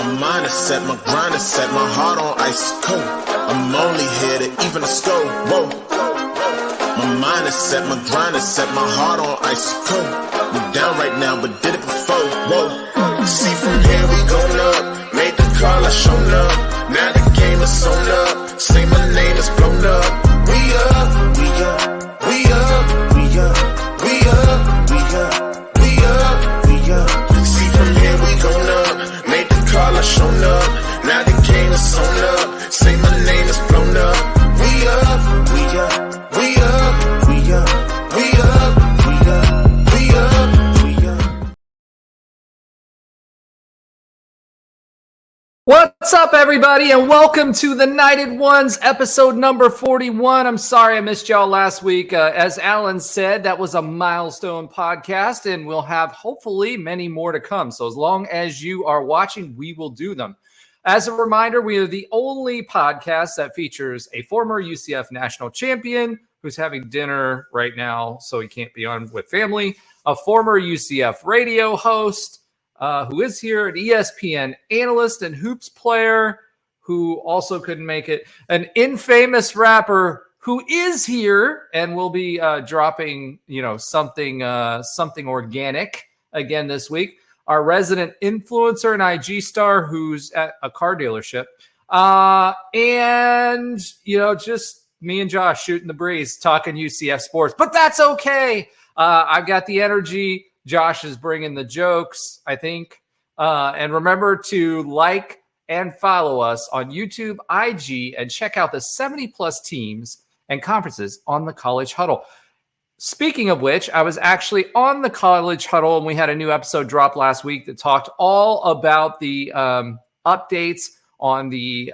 My mind is set, my grind is set, my heart on ice cold. I'm only here to even the score. Whoa. My mind is set, my grind is set, my heart on ice cold. We're down right now, but did it before. Whoa. See from here we going up. Made the call, I shown up. Now the game is on up. Say my name is blown up. We up, we up, we up, we up, we up, we up, we up, we up. See from here we going up. Made the call, I shown up. Now the game is on up. Say my name is blown up. We up, we up, we up, we up, we up, we up, we up, we up. What's up, everybody, and welcome to the Knighted Ones, episode number 41. I'm sorry I missed y'all last week. As Alan said, that was a milestone podcast, and we'll have hopefully many more to come. So as long as you are watching, we will do them. As a reminder, we are the only podcast that features a former UCF National Champion who's having dinner right now, so he can't be on with family, a former UCF radio host, who is here, an ESPN analyst and hoops player who also couldn't make it, an infamous rapper who is here and will be dropping, something organic again this week. Our resident influencer and IG star who's at a car dealership, and just me and Josh shooting the breeze, talking UCF sports. But that's okay. I've got the energy. Josh is bringing the jokes, I think. And remember to like and follow us on YouTube, IG, and check out the 70-plus teams and conferences on the College Huddle. Speaking of which, I was actually on the College Huddle, and we had a new episode drop last week that talked all about the updates on the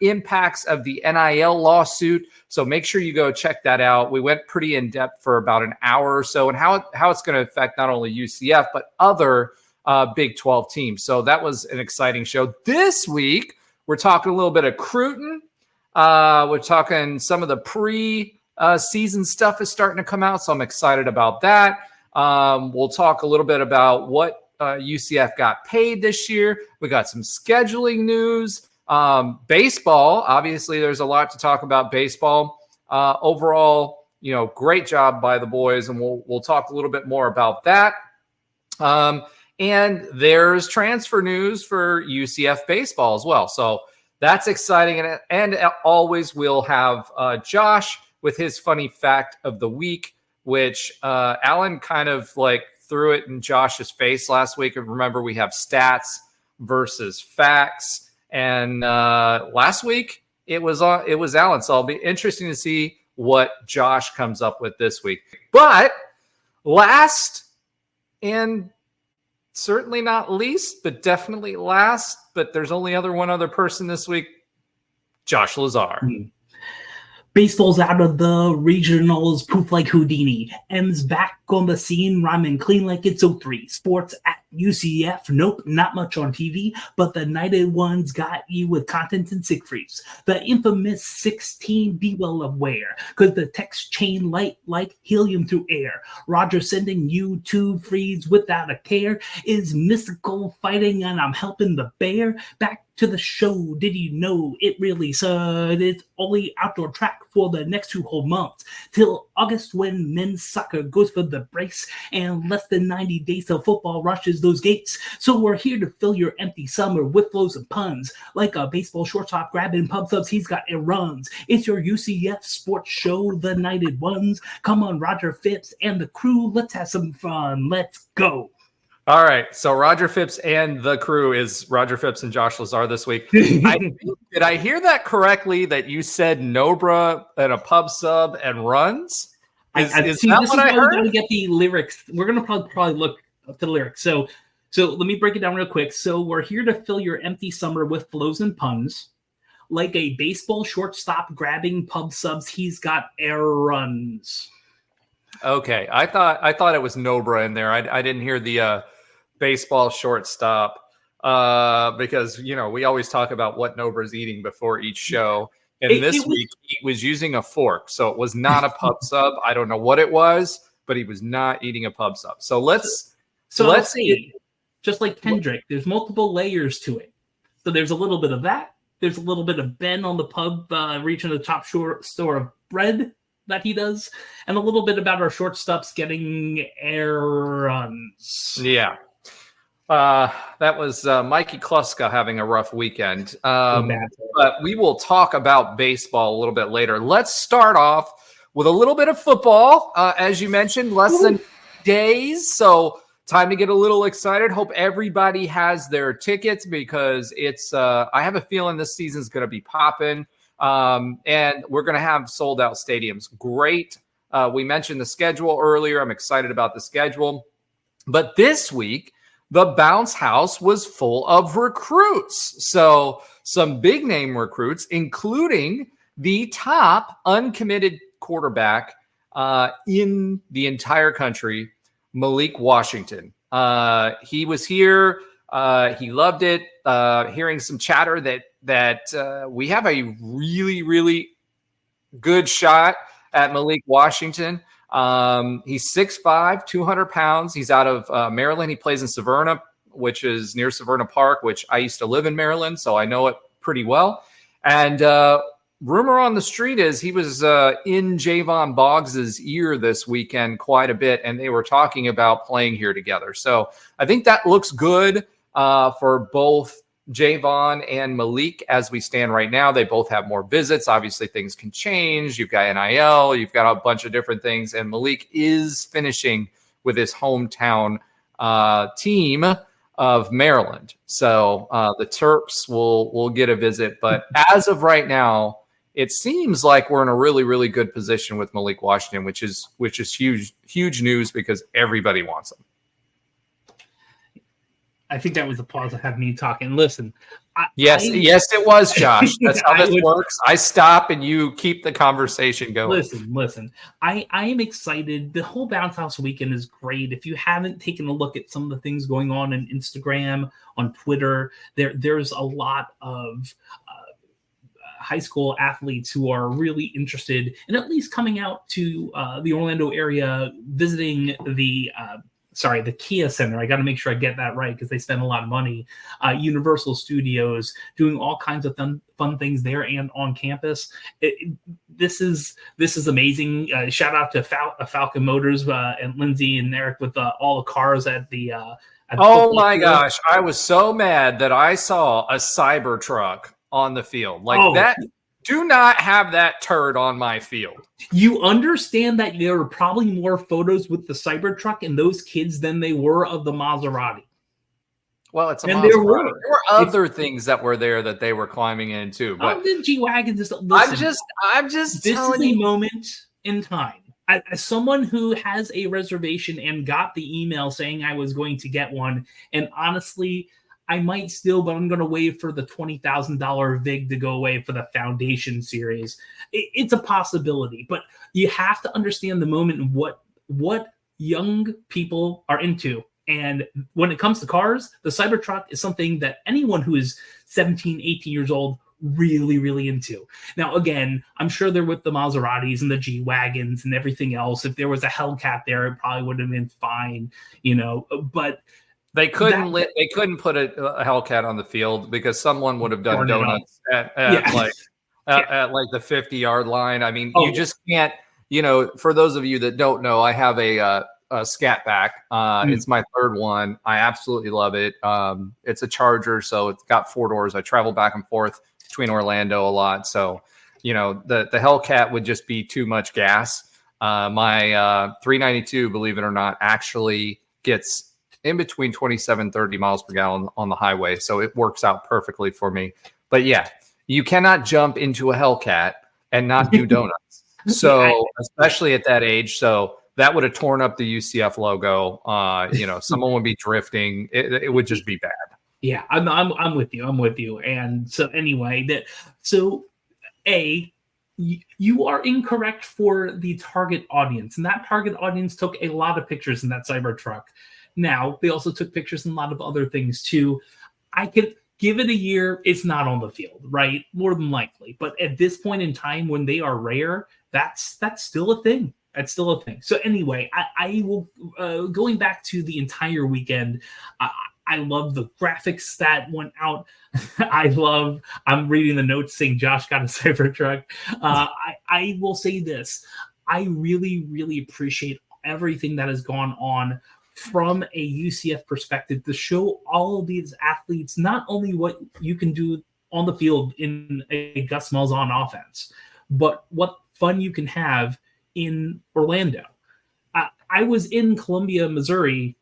impacts of the NIL lawsuit. So make sure you go check that out. We went pretty in depth for about an hour or so, and how it's going to affect not only UCF, but other Big 12 teams. So that was an exciting show. This week, we're talking a little bit of Cruton. We're talking some of the pre-season stuff is starting to come out, so I'm excited about that. We'll talk a little bit about what UCF got paid this year. We got some scheduling news. Baseball, obviously, there's a lot to talk about baseball. Overall, great job by the boys, and we'll talk a little bit more about that. And there's transfer news for UCF baseball as well. So that's exciting. And always we'll have Josh with his funny fact of the week, which Alan kind of threw it in Josh's face last week. And remember, we have stats versus facts. And last week it was Alan. So it'll be interesting to see what Josh comes up with this week. But last and certainly not least, but definitely last, but there's only one other person this week, Josh Lazar. Baseball's out of the regionals, poof like Houdini. M's back on the scene, rhyming clean like it's 03. Sports at UCF, nope, not much on TV, but the Knighted Ones got you with content and sick freeze. The infamous 16, be well aware, because the text chain light like helium through air. Roger sending you to freeze without a care. Is mystical fighting and I'm helping the bear. Back to the show, did you know it really sucked? It's only outdoor track for the next 2 whole months till August when men's soccer goes for the brace and less than 90 days till football rushes those gates. So we're here to fill your empty summer with flows and puns like a baseball shortstop grabbing pub subs. He's got it runs. It's your UCF sports show, the Knighted Ones. Come on, Roger Phipps and the crew. Let's have some fun. Let's go. All right, so Roger Phipps and the crew is Roger Phipps and Josh Lazar this week. Did I hear that correctly, that you said Nobra and a pub sub and runs? Is that what I heard? We're going to get the lyrics. We're going to probably look up the lyrics. So let me break it down real quick. So we're here to fill your empty summer with flows and puns. Like a baseball shortstop grabbing pub subs, he's got air runs. Okay, I thought it was Nobra in there. I didn't hear the baseball shortstop because we always talk about what Nobra's eating before each show, and this week he was using a fork, so it was not a pub sub. I don't know what it was, but he was not eating a pub sub. So let's see. Just like Kendrick, there's multiple layers to it. So there's a little bit of that. There's a little bit of Ben on the pub reaching the top store of bread that he does, and a little bit about our shortstops getting errands. Yeah. That was Mikey Kluska having a rough weekend. But we will talk about baseball a little bit later. Let's start off with a little bit of football. As you mentioned, less than days. So time to get a little excited. Hope everybody has their tickets because it's I have a feeling this season is going to be popping. And we're going to have sold out stadiums. Great. We mentioned the schedule earlier. I'm excited about the schedule. But this week, the Bounce House was full of recruits. So some big name recruits, including the top uncommitted quarterback in the entire country, Malik Washington. He was here. He loved it. Hearing some chatter that we have a really, really good shot at Malik Washington. He's 6'5", 200 pounds. He's out of Maryland. He plays in Severna, which is near Severna Park, which I used to live in Maryland, so I know it pretty well. And rumor on the street is he was in Javon Boggs' ear this weekend quite a bit, and they were talking about playing here together. So I think that looks good for both Javon and Malik as we stand right now. They both have more visits. Obviously, things can change. You've got NIL. You've got a bunch of different things. And Malik is finishing with his hometown team of Maryland. So the Terps will get a visit. But as of right now, it seems like we're in a really, really good position with Malik Washington, which is huge news because everybody wants him. I think that was the pause that had me talking. Listen. Yes, it was, Josh. That's how this works. I stop and you keep the conversation going. Listen. I am excited. The whole Bounce House weekend is great. If you haven't taken a look at some of the things going on Instagram, on Twitter, there's a lot of high school athletes who are really interested in at least coming out to the Orlando area, visiting the Kia Center. I got to make sure I get that right because they spend a lot of money. Universal Studios, doing all kinds of fun things there and on campus. This is amazing. Shout out to Falcon Motors and Lindsay and Eric with all the cars at the. Oh my gosh! I was so mad that I saw a CyberTruck on the field that. Do not have that turd on my field. You understand that there were probably more photos with the Cybertruck and those kids than they were of the Maserati. Well, it's a Maserati. There were other things that were there that they were climbing into. But the G-Wagon I'm just this telling you. This is a moment in time. As someone who has a reservation and got the email saying I was going to get one, and honestly, I might still, but I'm going to wait for the $20,000 VIG to go away for the Foundation series. It's a possibility, but you have to understand the moment and what young people are into. And when it comes to cars, the Cybertruck is something that anyone who is 17, 18 years old really, really into. Now, again, I'm sure they're with the Maseratis and the G-Wagons and everything else. If there was a Hellcat there, it probably would have been fine, but They couldn't put a Hellcat on the field because someone would have done donuts at the 50-yard line. I mean, you just can't. For those of you that don't know, I have a Scat Back. It's my third one. I absolutely love it. It's a Charger, so it's got 4 doors. I travel back and forth between Orlando a lot, so the Hellcat would just be too much gas. My 392, believe it or not, actually gets in between 27 and 30 miles per gallon on the highway. So it works out perfectly for me. But yeah, you cannot jump into a Hellcat and not do donuts. So especially at that age. So that would have torn up the UCF logo. Someone would be drifting. It would just be bad. Yeah, I'm with you. I'm with you. And so anyway, you are incorrect for the target audience. And that target audience took a lot of pictures in that Cybertruck. Now, they also took pictures and a lot of other things too. I could give it a year. It's not on the field, right? More than likely. But at this point in time, when they are rare, that's still a thing. That's still a thing. So anyway, I will, going back to the entire weekend, I love the graphics that went out. I'm reading the notes saying Josh got a CyberTruck. I will say this. I really, really appreciate everything that has gone on from a UCF perspective to show all of these athletes not only what you can do on the field in a Gus Malzahn offense, but what fun you can have in Orlando. I was in Columbia, Missouri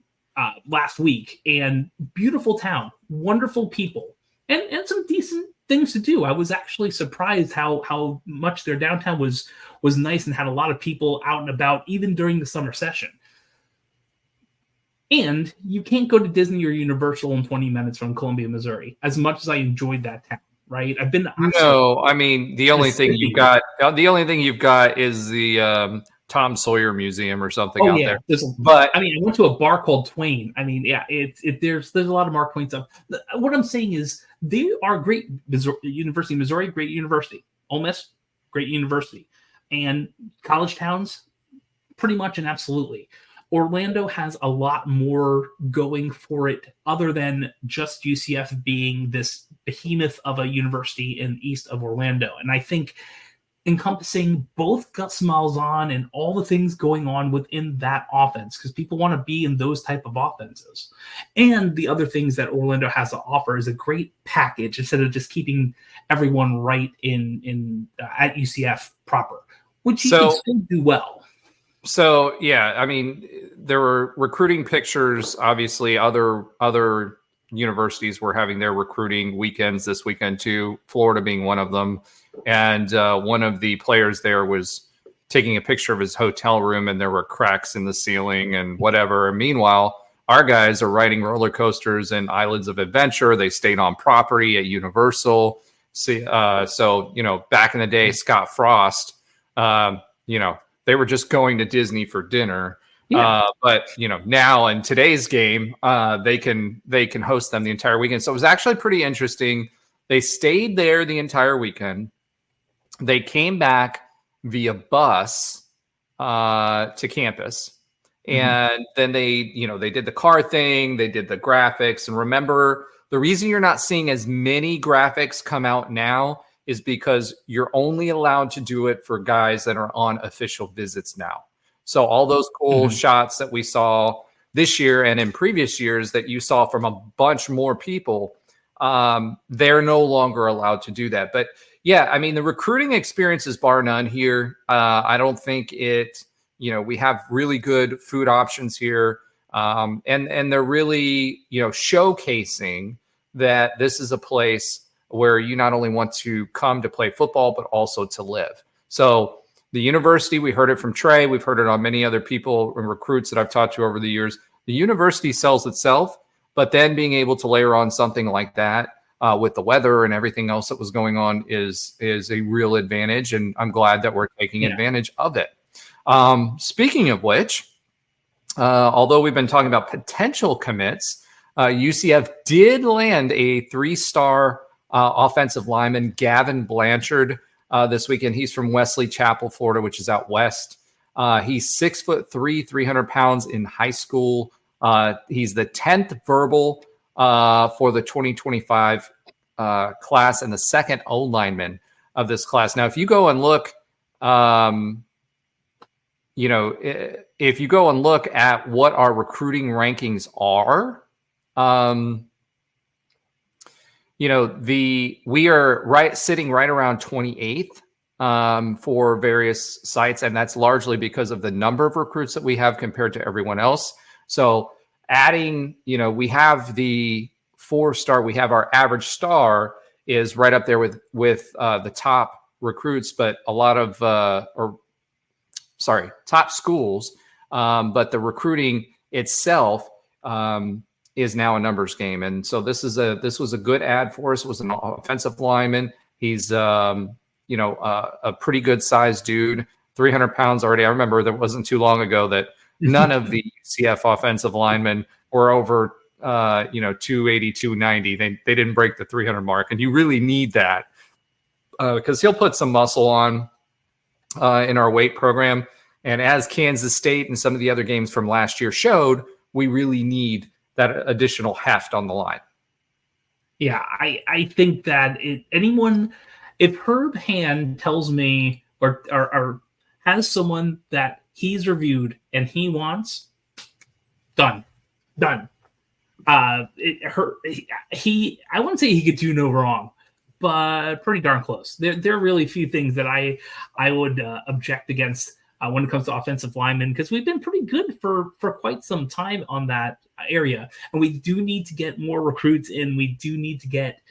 last week, and beautiful town, wonderful people, and some decent things to do. I was actually surprised how much their downtown was nice and had a lot of people out and about, even during the summer session. And you can't go to Disney or Universal in 20 minutes from Columbia, Missouri, as much as I enjoyed that town, right? I've been to Oxford. No, I mean, the only thing you've got is the Tom Sawyer Museum or something out there. But I went to a bar called Twain. I mean, yeah, there's a lot of Mark Twain stuff. What I'm saying is they are great. University of Missouri, great university. Ole Miss, great university. And college towns, pretty much and absolutely. Orlando has a lot more going for it other than just UCF being this behemoth of a university in east of Orlando. And I think encompassing both Gus Malzahn and all the things going on within that offense, because people want to be in those type of offenses. And the other things that Orlando has to offer is a great package instead of just keeping everyone right in at UCF proper, which you can still do well. So, yeah, I mean, there were recruiting pictures. Obviously, other universities were having their recruiting weekends this weekend too, Florida being one of them. And one of the players there was taking a picture of his hotel room, and there were cracks in the ceiling and whatever. And meanwhile, our guys are riding roller coasters and Islands of Adventure. They stayed on property at Universal. So, back in the day, Scott Frost, they were just going to Disney for dinner. Yeah. But now in today's game, they can host them the entire weekend. So it was actually pretty interesting. They stayed there the entire weekend. They came back via bus to campus. And then they did the car thing. They did the graphics. And remember, the reason you're not seeing as many graphics come out now is because you're only allowed to do it for guys that are on official visits now. So all those cool shots that we saw this year and in previous years that you saw from a bunch more people, they're no longer allowed to do that. But yeah, I mean, the recruiting experience is bar none here. I don't think we have really good food options here. And they're really, showcasing that this is a place where you not only want to come to play football, but also to live. So the university, we heard it from Trey. We've heard it on many other people and recruits that I've talked to over the years. The university sells itself, but then being able to layer on something like that with the weather and everything else that was going on is a real advantage. And I'm glad that we're taking advantage of it. Speaking of which, although we've been talking about potential commits, UCF did land a 3-star offensive lineman, Gavin Blanchard, this weekend. He's from Wesley Chapel, Florida, which is out west. He's 6'3", 300 pounds in high school. He's the 10th verbal for the 2025 class and the second O lineman of this class. Now, if you go and look, if you go and look at what our recruiting rankings are, we are sitting right around 28th for various sites, and that's largely because of the number of recruits that we have compared to everyone else. So adding, we have the 4-star, we have our average star is right up there with the top recruits, but a lot of top schools. But the recruiting itself is now a numbers game. And so this was a good ad for us. It was an offensive lineman. He's, a pretty good sized dude, 300 pounds already. I remember that wasn't too long ago that none of the UCF offensive linemen were over, 280, 290. They didn't break the 300 mark. And you really need that because he'll put some muscle on in our weight program. And as Kansas State and some of the other games from last year showed, we really need that additional heft on the line. Yeah, I think that if Herb Hand tells me or has someone that he's reviewed and he wants, done. I wouldn't say he could do no wrong, but pretty darn close. There are really few things that I would object against when it comes to offensive linemen, because we've been pretty good for quite some time on that area, and we do need to get more recruits in. We do need to get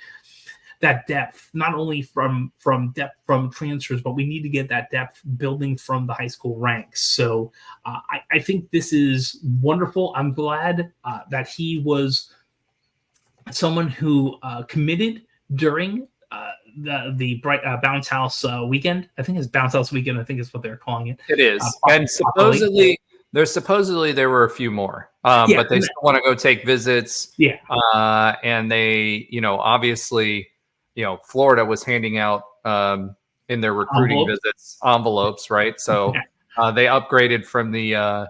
that depth, not only from depth from transfers, but we need to get that depth building from the high school ranks. So I think this is wonderful. I'm glad that he was someone who committed during the Bounce House weekend. I think it's Bounce House weekend. I think is what they're calling it. It is. And supposedly there were a few more, but they still want to go take visits. Yeah. And they, obviously, Florida was handing out in their recruiting visits envelopes, right? So they upgraded from the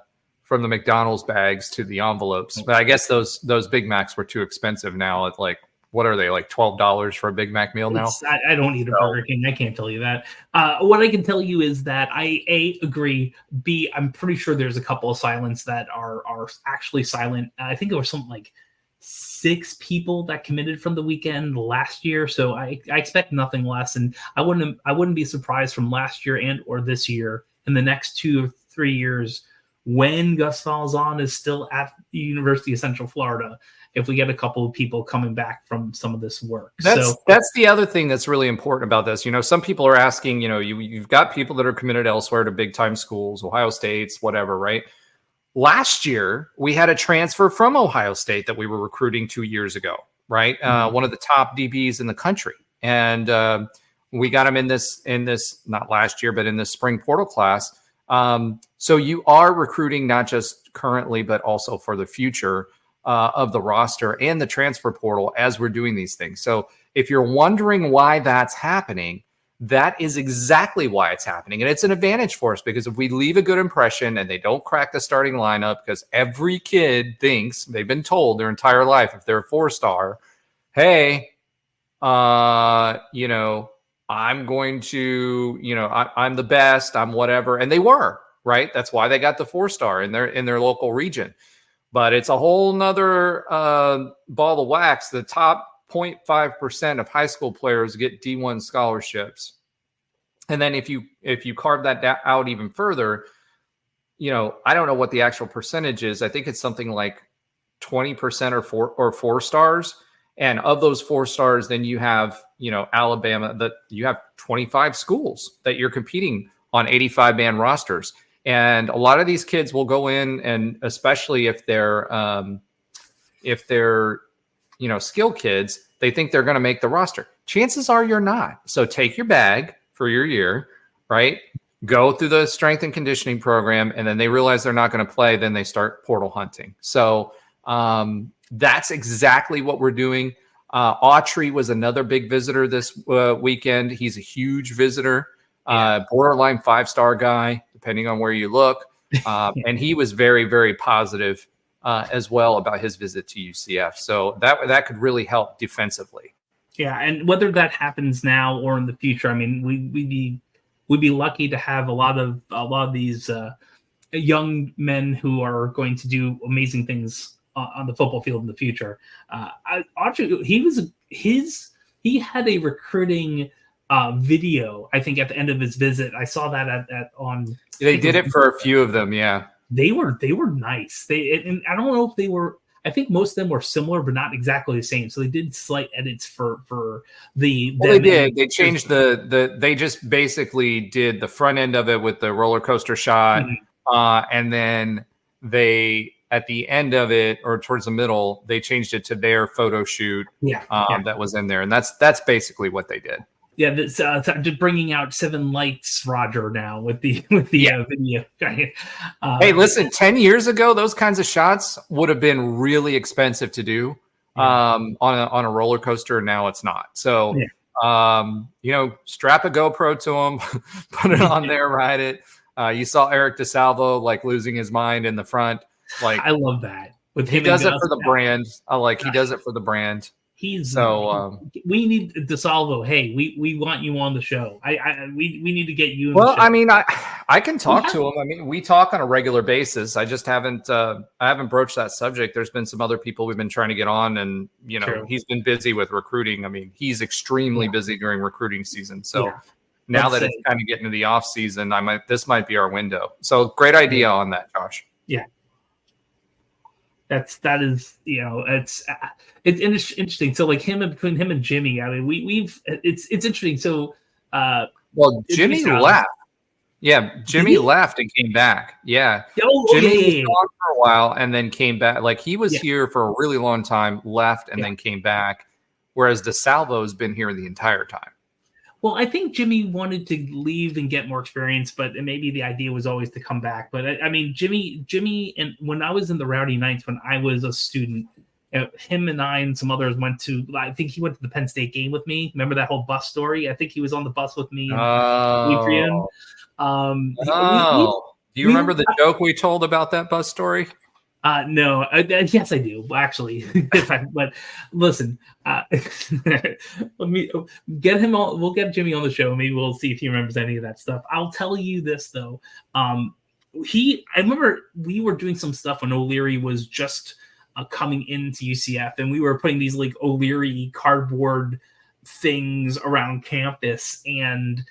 McDonald's bags to the envelopes. But I guess those Big Macs were too expensive now. It's like, what are they, like $12 for a Big Mac meal now? I don't eat a Burger King. I can't tell you that. What I can tell you is that I agree. B, I'm pretty sure there's a couple of silents that are actually silent. I think there was something like 6 people that committed from the weekend last year. So I expect nothing less. And I wouldn't be surprised from last year and or this year in the next 2 or 3 years when Gus Malzahn is still at the University of Central Florida, if we get a couple of people coming back from some of this work. That's the other thing that's really important about this. Some people are asking, you've got people that are committed elsewhere to big time schools, Ohio State's, whatever, right? Last year, we had a transfer from Ohio State that we were recruiting 2 years ago, right? One of the top DBs in the country. And we got him in this, not last year, but in this spring portal class. So you are recruiting not just currently, but also for the future of the roster and the transfer portal as we're doing these things. So if you're wondering why that's happening, that is exactly why it's happening. And it's an advantage for us, because if we leave a good impression and they don't crack the starting lineup, because every kid thinks, they've been told their entire life, if they're a 4-star, hey, I'm going to, I'm the best, I'm whatever. And they were, right? That's why they got the 4-star in their local region. But it's a whole nother ball of wax. The top 0.5% of high school players get D1 scholarships. And then if you carve that out even further, I don't know what the actual percentage is. I think it's something like 20% or 4 stars. And of those 4 stars, then you have, Alabama, that you have 25 schools that you're competing on 85-man rosters. And a lot of these kids will go in, and especially if they're skill kids, they think they're going to make the roster. Chances are you're not. So take your bag for your year, right? Go through the strength and conditioning program, and then they realize they're not going to play. Then they start portal hunting. So that's exactly what we're doing. Autry was another big visitor this weekend. He's a huge visitor, borderline 5-star guy, depending on where you look. And he was very, very positive as well about his visit to UCF. So that could really help defensively. Yeah, and whether that happens now or in the future, I mean, we'd be lucky to have a lot of these young men who are going to do amazing things on the football field in the future. Autry, he had a recruiting video, I think, at the end of his visit. I saw that on. They did it for a few of them, yeah. They were nice. And I don't know if they were. I think most of them were similar, but not exactly the same. So they did slight edits for the. Well, they did. They changed They just basically did the front end of it with the roller coaster shot, and then they, at the end of it or towards the middle, they changed it to their photo shoot. That was in there, and that's basically what they did. Yeah, that's just bringing out 7 lights, Roger, now with the video. Hey, listen, 10 years ago, those kinds of shots would have been really expensive to do on a roller coaster. Now it's not. So, strap a GoPro to them, put it on there, ride it. You saw Eric DeSalvo losing his mind in the front. I love that. with he him. does and it for the brand. He does it for the brand. We need DeSalvo. Hey, we want you on the show. We need to get you. Well, I mean, I can talk to him. I mean, we talk on a regular basis. I just haven't broached that subject. There's been some other people we've been trying to get on, and he's been busy with recruiting. I mean, he's extremely busy during recruiting season. So now that it's kind of getting to the off season, this might be our window. So great idea on that, Josh. Yeah. It's interesting. So like between him and Jimmy, I mean, it's interesting. So, Jimmy left. Yeah. Jimmy left and came back. Yeah. Jimmy was gone for a while and then came back. Like he was here for a really long time, left and then came back. Whereas DeSalvo has been here the entire time. Well, I think Jimmy wanted to leave and get more experience, but maybe the idea was always to come back. But I mean, Jimmy, and when I was in the Rowdy Knights, when I was a student, him and I and some others went to. I think he went to the Penn State game with me. Remember that whole bus story? I think he was on the bus with me. Adrian. Do you remember the joke we told about that bus story? No. Yes, I do. Actually, but listen, let me get him on. We'll get Jimmy on the show. Maybe we'll see if he remembers any of that stuff. I'll tell you this though. I remember we were doing some stuff when O'Leary was just coming into UCF, and we were putting these like O'Leary cardboard things around campus, and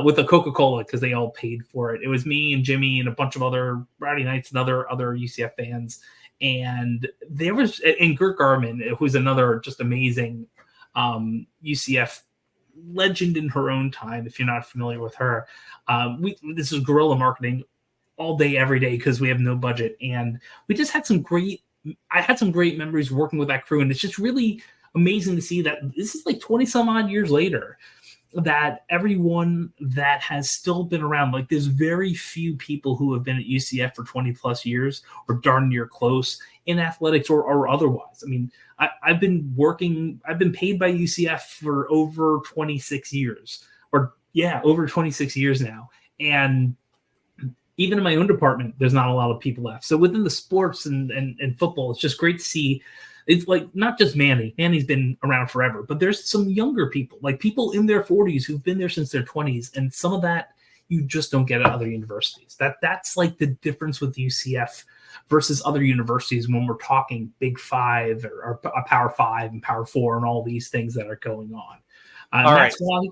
with a Coca-Cola because they all paid for it. It was me and Jimmy and a bunch of other Rowdy Knights and other UCF fans. And there was, and Gert Garman, who's another just amazing UCF legend in her own time, if you're not familiar with her. This is guerrilla marketing all day, every day, because we have no budget. And we just had I had some great memories working with that crew. And it's just really amazing to see that this is like 20 some odd years later, that everyone that has still been around, like there's very few people who have been at UCF for 20 plus years or darn near close in athletics or otherwise. I mean, I've been paid by UCF for over 26 years over 26 years now. And even in my own department, there's not a lot of people left. So within the sports and football, it's just great to see. It's like not just Manny. Manny's been around forever, but there's some younger people, like people in their 40s who've been there since their 20s. And some of that you just don't get at other universities. That's like the difference with UCF versus other universities when we're talking Big Five or a Power Five and Power Four and all these things that are going on. All right. Why,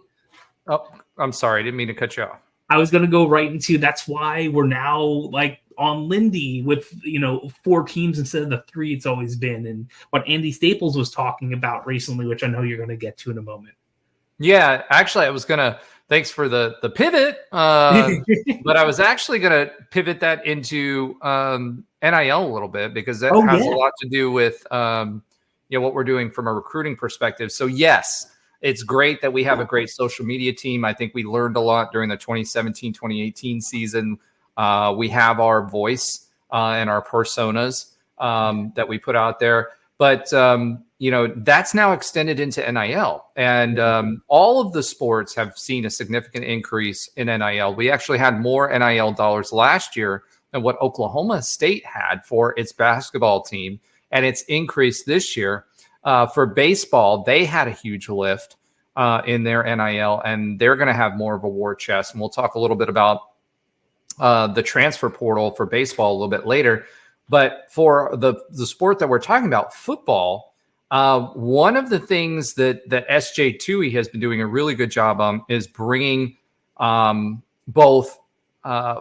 I'm sorry. I didn't mean to cut you off. I was going to go right into that's why we're now like on Lindy with 4 teams instead of the 3 it's always been, and what Andy Staples was talking about recently, which I know you're going to get to in a moment. Yeah, actually, I was gonna. Thanks for the pivot, but I was actually gonna pivot that into NIL a little bit because that has a lot to do with what we're doing from a recruiting perspective. So yes. It's great that we have a great social media team. I think we learned a lot during the 2017-2018 season. We have our voice and our personas that we put out there. But, that's now extended into NIL. And all of the sports have seen a significant increase in NIL. We actually had more NIL dollars last year than what Oklahoma State had for its basketball team. And it's increased this year. For baseball, they had a huge lift in their NIL, and they're going to have more of a war chest. And we'll talk a little bit about the transfer portal for baseball a little bit later. But for the sport that we're talking about, football, one of the things that SJ Tui has been doing a really good job on is bringing both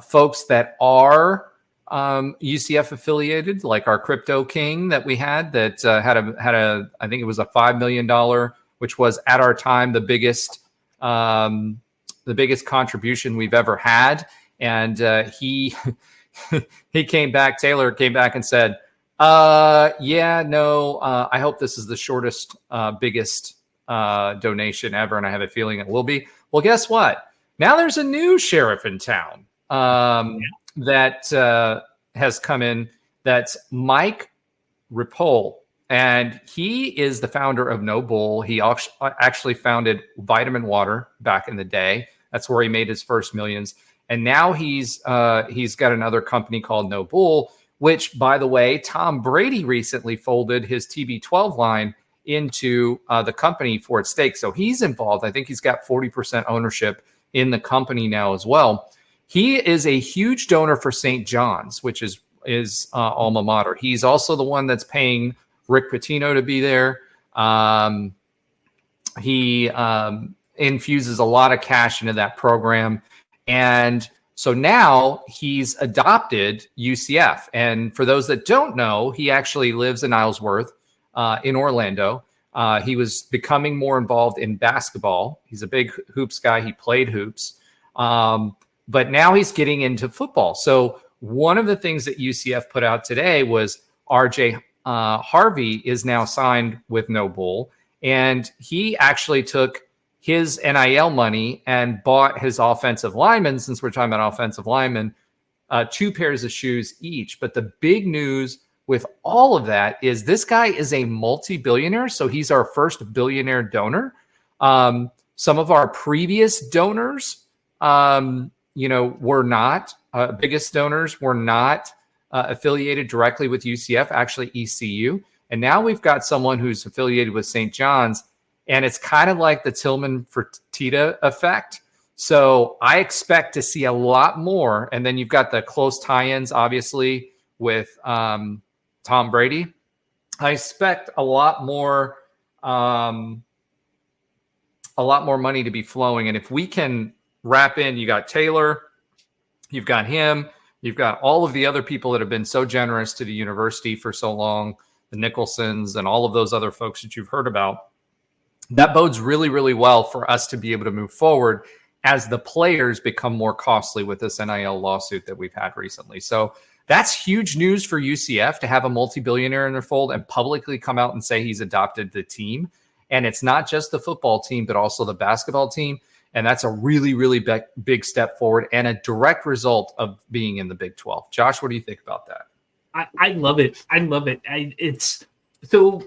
folks that are UCF affiliated, like our Crypto King that we had that had a I think it was a $5 million, which was at our time the biggest contribution we've ever had. And he came back. Taylor came back and said, I hope this is the shortest, biggest donation ever. And I have a feeling it will be. Well, guess what? Now there's a new sheriff in town. That has come in. That's Mike Ripoll, and he is the founder of No Bull. He actually founded Vitamin Water back in the day. That's where he made his first millions. And now he's got another company called No Bull, which, by the way, Tom Brady recently folded his TB12 line into the company for its stake. So he's involved. I think he's got 40% ownership in the company now as well. He is a huge donor for St. John's, which is alma mater. He's also the one that's paying Rick Pitino to be there. He infuses a lot of cash into that program. And so now he's adopted UCF. And for those that don't know, he actually lives in Islesworth in Orlando. He was becoming more involved in basketball. He's a big hoops guy. He played hoops. But now he's getting into football. So one of the things that UCF put out today was RJ Harvey is now signed with No Bull. And he actually took his NIL money and bought his offensive linemen, since we're talking about offensive linemen, 2 pairs of shoes each. But the big news with all of that is this guy is a multi-billionaire. So he's our first billionaire donor. Some of our previous donors, were not, biggest donors were not affiliated directly with UCF, actually ECU. And now we've got someone who's affiliated with St. John's, and it's kind of like the Tillman Fertitta effect. So I expect to see a lot more. And then you've got the close tie-ins, obviously, with Tom Brady. I expect a lot more money to be flowing. And if we can wrap in, you got Taylor, you've got him, you've got all of the other people that have been so generous to the university for so long, the Nicholsons and all of those other folks that you've heard about. That bodes really, really well for us to be able to move forward as the players become more costly with this NIL lawsuit that we've had recently. So that's huge news for UCF to have a multi-billionaire in their fold and publicly come out and say he's adopted the team. And it's not just the football team, but also the basketball team. And that's a really, really big step forward and a direct result of being in the Big 12. Josh, what do you think about that? I love it. I love it. So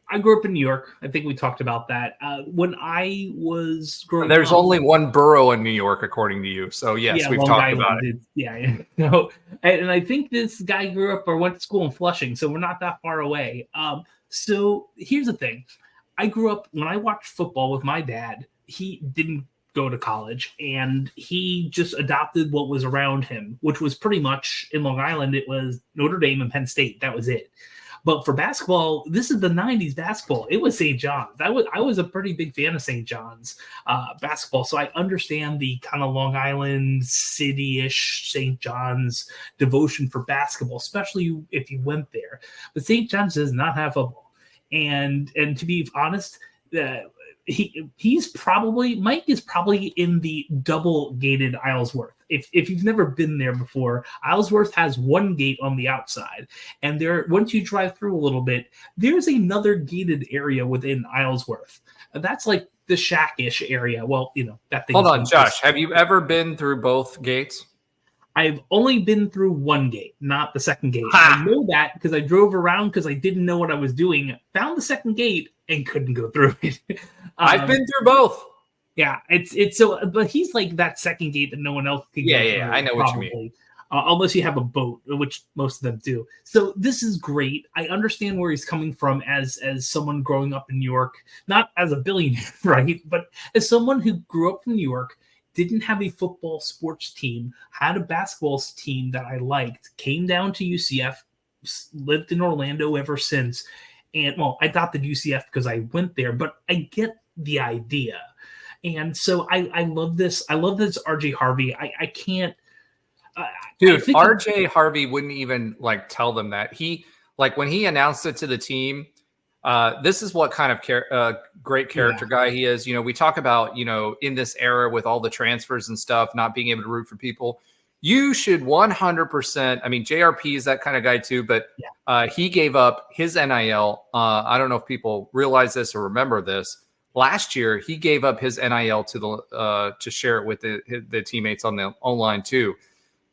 I grew up in New York. I think we talked about that. When I was growing There's up, only one borough in New York, according to you. So, yes, we've Long talked Island about it. Yeah. No, and I think this guy grew up or went to school in Flushing, so we're not that far away. So here's the thing. I grew up, when I watched football with my dad, he didn't go to college, and he just adopted what was around him, which was pretty much in Long Island. It was Notre Dame and Penn State. That was it. But for basketball, this is the 90s basketball. It was St. John's. I was a pretty big fan of St. John's basketball. So I understand the kind of Long Island city-ish St. John's devotion for basketball, especially if you went there. But St. John's does not have football. And to be honest, Mike is probably in the double gated Islesworth. If you've never been there before, Islesworth has one gate on the outside, and once you drive through a little bit, there's another gated area within Islesworth. That's like the shack-ish area. Well, that thing. Hold on, Josh. Have you ever been through both gates? I've only been through one gate, not the second gate. Ha! I know that because I drove around because I didn't know what I was doing, found the second gate, and couldn't go through it. I've been through both. Yeah, it's so, but he's like that second gate that no one else can go through. Yeah, I know probably. What you mean. Unless you have a boat, which most of them do. So this is great. I understand where he's coming from as someone growing up in New York, not as a billionaire, right? But as someone who grew up in New York, didn't have a football sports team, had a basketball team that I liked, came down to UCF, lived in Orlando ever since. And, well, I adopted UCF because I went there, but I get the idea. And so I love this. I love this RJ Harvey. I can't. Dude, RJ Harvey wouldn't even tell them that. He when he announced it to the team, this is what kind of great character guy he is. We talk about, in this era with all the transfers and stuff, not being able to root for people. You should 100%. I mean, JRP is that kind of guy too, but he gave up his NIL. I don't know if people realize this or remember this. Last year, he gave up his NIL to share it with the teammates on the online too.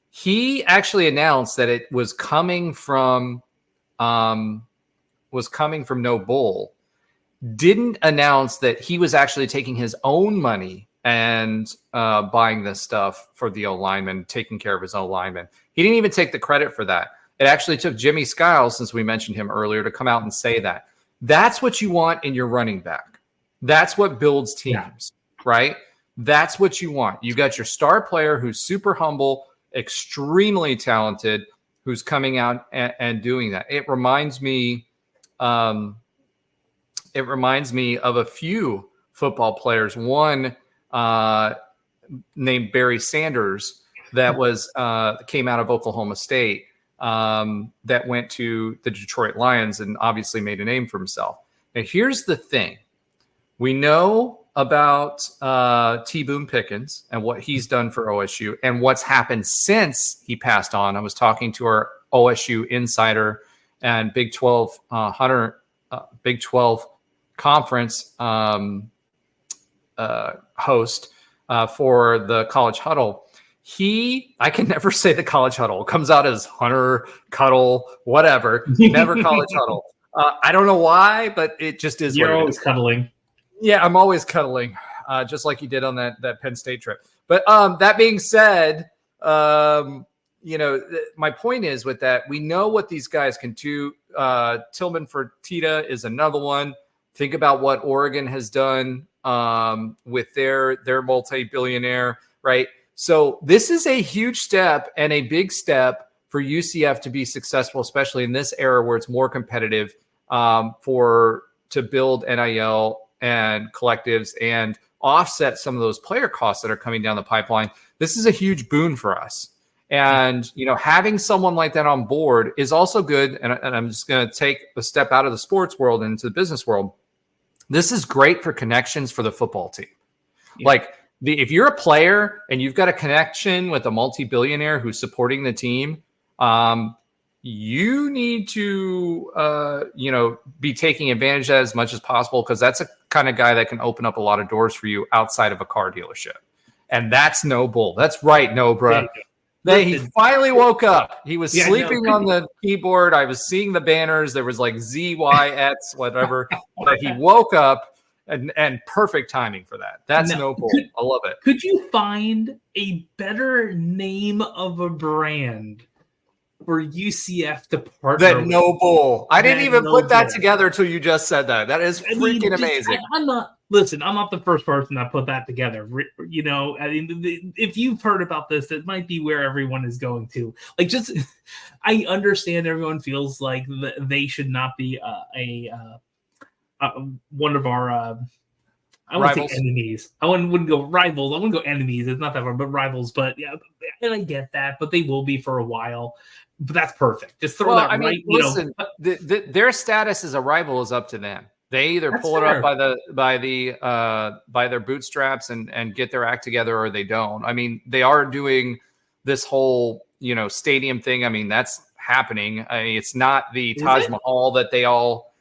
He actually announced that it was coming from No Bull. Didn't announce that he was actually taking his own money and buying this stuff for the O lineman, taking care of his own lineman. He didn't even take the credit for that. It actually took Jimmy Skiles, since we mentioned him earlier, to come out and say that. That's what you want in your running back. That's what builds teams, right? That's what you want. You got your star player who's super humble, extremely talented, who's coming out and doing that. It reminds me of a few football players. One named Barry Sanders that came out of Oklahoma State, that went to the Detroit Lions and obviously made a name for himself. Now, here's the thing. We know about T. Boone Pickens and what he's done for OSU and what's happened since he passed on. I was talking to our OSU insider and Big 12 Big 12 conference host for the College Huddle. I can never say the College Huddle. It comes out as Hunter, Cuddle, whatever. Never College Huddle. I don't know why, but it just is. You're always cuddling. Yeah, I'm always cuddling, just like you did on that Penn State trip. But that being said, my point is with that, we know what these guys can do. Tillman Fertitta is another one. Think about what Oregon has done with their multi-billionaire, right? So this is a huge step and a big step for UCF to be successful, especially in this era where it's more competitive to build NIL and collectives and offset some of those player costs that are coming down the pipeline. This is a huge boon for us. And, having someone like that on board is also good. And I'm just going to take a step out of the sports world and into the business world. This is great for connections for the football team. Yeah. If you're a player and you've got a connection with a multi-billionaire who's supporting the team, you need to, be taking advantage of that as much as possible, because that's a kind of guy that can open up a lot of doors for you outside of a car dealership. And that's no bull. That's right, no, bro. He finally woke up. He was sleeping on the keyboard. I was seeing the banners. There was like ZYX, whatever. But he woke up. And perfect timing for that. That's no bull. I love it. Could you find a better name of a brand for UCF to partner with? No bull. I didn't even put that together until you just said that. That is freaking amazing. I'm not the first person that put that together. If you've heard about this, it might be where everyone is going to. I understand everyone feels like they should not be one of our I wouldn't say enemies. I wouldn't go rivals. I wouldn't go enemies. It's not that hard, but rivals. But yeah, and I get that. But they will be for a while. But that's perfect. Just throw that right. Listen, their status as a rival is up to them. They either pull it up by their bootstraps and get their act together, or they don't. I mean, they are doing this whole stadium thing. I mean, that's happening. I mean, it's not the Taj Mahal that they all.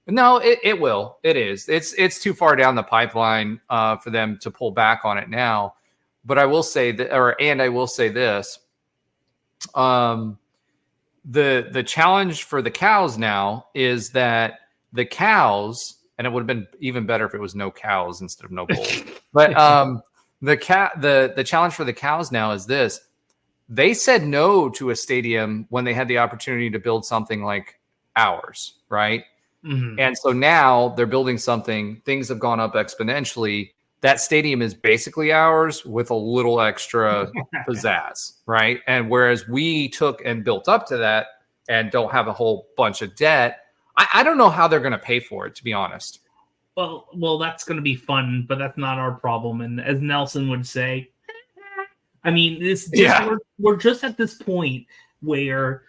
No, it will. It is. It's too far down the pipeline for them to pull back on it now. But I will say that, I will say this: the challenge for the Cows now is that the Cows, and it would have been even better if it was no cows instead of no bulls. But the challenge for the Cows now is this: they said no to a stadium when they had the opportunity to build something like ours, right? Mm-hmm. And so now they're building something. Things have gone up exponentially. That stadium is basically ours with a little extra pizzazz, right? And whereas we took and built up to that and don't have a whole bunch of debt, I don't know how they're going to pay for it, to be honest. Well, that's going to be fun, but that's not our problem. And as Nelson would say, I mean, we're just at this point where.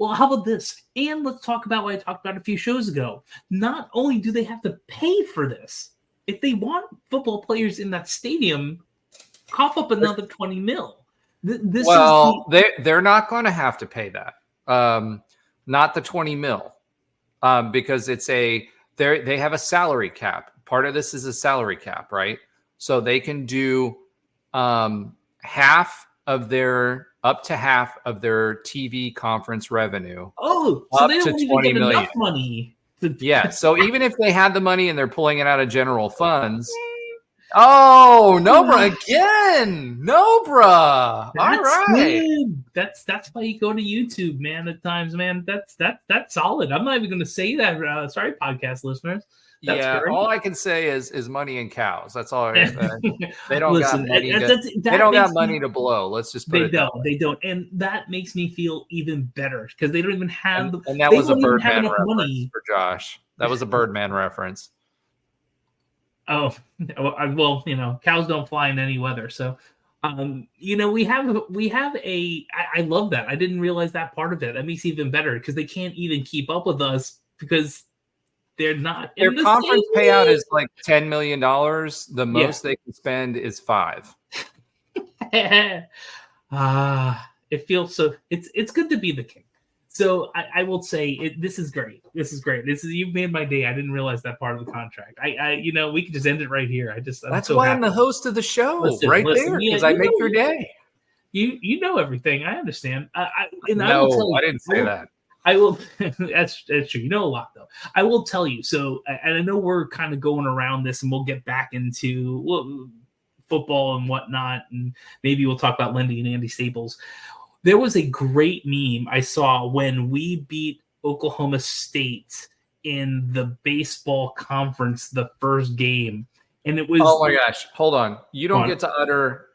Well, how about this? And let's talk about what I talked about a few shows ago. Not only do they have to pay for this, if they want football players in that stadium, cough up another $20 million. They're not going to have to pay that. Not the $20 million, because they have a salary cap. Part of this is a salary cap, right? So they can do up to half of their TV conference revenue. Oh, so they don't even get enough money. Yeah, so even if they had the money and they're pulling it out of general funds, Oh, Nobra again. Nobra. All right. Good. That's why you go to YouTube, man. At times, man. That's solid. I'm not even going to say that. Sorry, podcast listeners. That's great. All I can say is money and cows. That's all. They don't Listen, got money. they don't got money to blow. Let's just put it that way. They don't, and that makes me feel even better because they don't even have. And that was a Birdman reference for Josh. That was a Birdman reference. Oh, well, cows don't fly in any weather. So, we have a. I love that. I didn't realize that part of it. That makes it even better because they can't even keep up with us because they're not. Their conference payout is like $10 million. The most they can spend is $5. It feels so. It's good to be the king. So I will say this is great. This is great. You've made my day. I didn't realize that part of the contract. We could just end it right here. That's why I'm the host of the show, there, because I make your day. You know everything. I understand. I didn't say that. I will. That's true. You know a lot, though. I will tell you. So, and I know we're kind of going around this, and we'll get back into football and whatnot, and maybe we'll talk about Lindy and Andy Staples. There was a great meme I saw when we beat Oklahoma State in the baseball conference, the first game, and it was. Oh my gosh! Hold on. You don't get to utter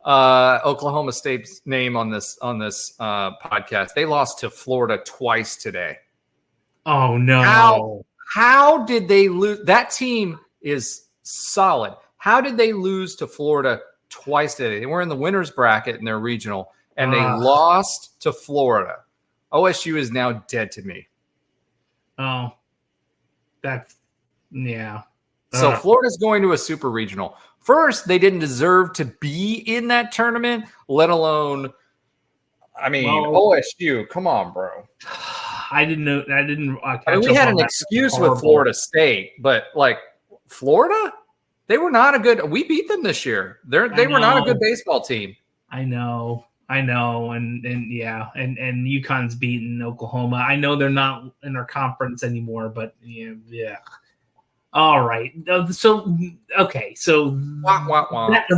Oklahoma State's name on this podcast. They lost to Florida twice today. Oh no! How did they lose? That team is solid. How did they lose to Florida twice today? They were in the winners bracket in their regional, and they lost to Florida. OSU is now dead to me. Oh, yeah. So Florida's going to a super regional. First, they didn't deserve to be in that tournament, let alone, OSU. Come on, bro. I didn't know. We had an excuse with Florida State, but Florida, they were not a good. We beat them this year. They were not a good baseball team. I know, and yeah, and UConn's beaten Oklahoma. I know they're not in our conference anymore, but yeah. All right. So okay. So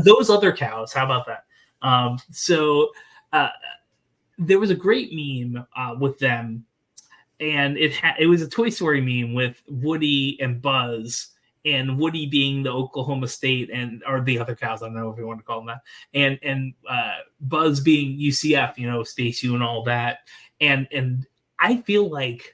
those other cows. How about that? There was a great meme with them, and it was a Toy Story meme with Woody and Buzz, and Woody being the Oklahoma State or the other cows. I don't know if you want to call them that, and Buzz being UCF, Space U and all that, and I feel like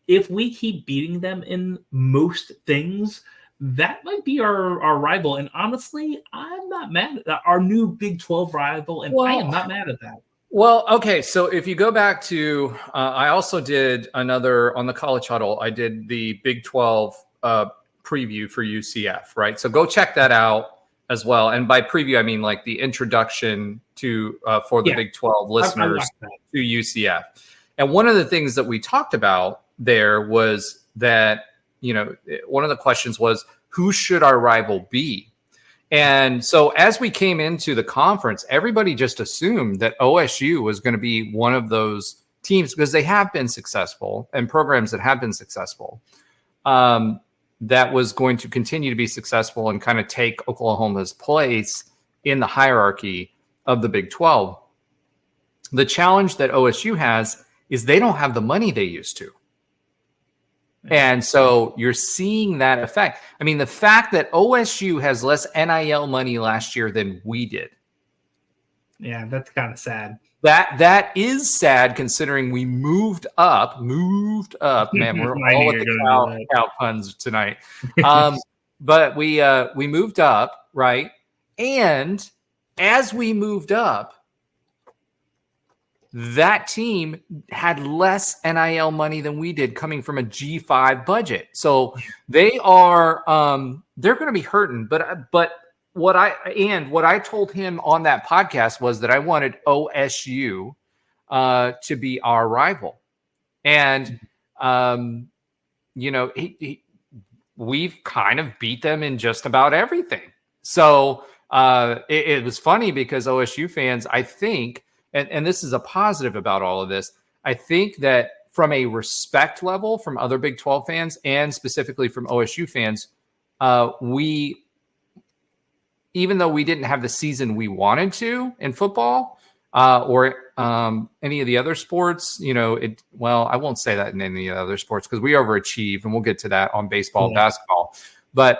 if we keep beating them in most things, that might be our rival. And honestly, I'm not mad at that. Our new Big 12 rival, and I am not mad at that. Well, okay. So if you go back to, I also did another on the College Huddle. I did the Big 12 preview for UCF, right? So go check that out as well. And by preview, I mean like the introduction to for the Big 12 listeners to UCF. And one of the things that we talked about there was that, one of the questions was, who should our rival be? And so as we came into the conference, everybody just assumed that OSU was going to be one of those teams because they have been successful and programs that have been successful, that was going to continue to be successful and kind of take Oklahoma's place in the hierarchy of the Big 12. The challenge that OSU has is they don't have the money they used to. And so you're seeing that effect. I mean, the fact that OSU has less NIL money last year than we did. Yeah, that's kind of sad. That is sad considering we moved up. Man, we're all with the cow puns tonight. But we moved up, right? And as we moved up, that team had less NIL money than we did coming from a G5 budget. So they are they're going to be hurting. But what I told him on that podcast was that I wanted OSU to be our rival. And we've kind of beat them in just about everything. So it was funny because OSU fans, I think, and this is a positive about all of this, I think that from a respect level from other Big 12 fans and specifically from OSU fans, we, even though we didn't have the season we wanted to in football or any of the other sports, I won't say that in any of the other sports because we overachieved, and we'll get to that on baseball and basketball. But,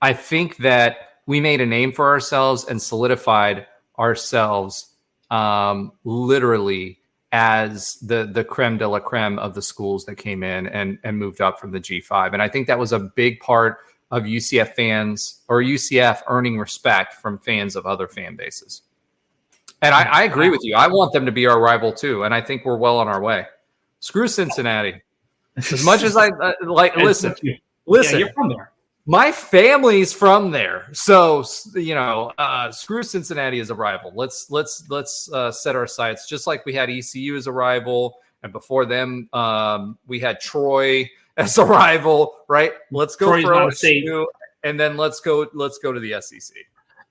I think that we made a name for ourselves and solidified ourselves literally as the creme de la creme of the schools that came in and moved up from the G5. And I think that was a big part of UCF fans or UCF earning respect from fans of other fan bases. And I agree with you. I want them to be our rival too. And I think we're well on our way. Screw Cincinnati. As much as I listen, you're from there. My family's from there, so screw Cincinnati as a rival. Let's set our sights just like we had ECU as a rival, and before them we had Troy as a rival, right? Let's go for OSU, and then let's go to the SEC.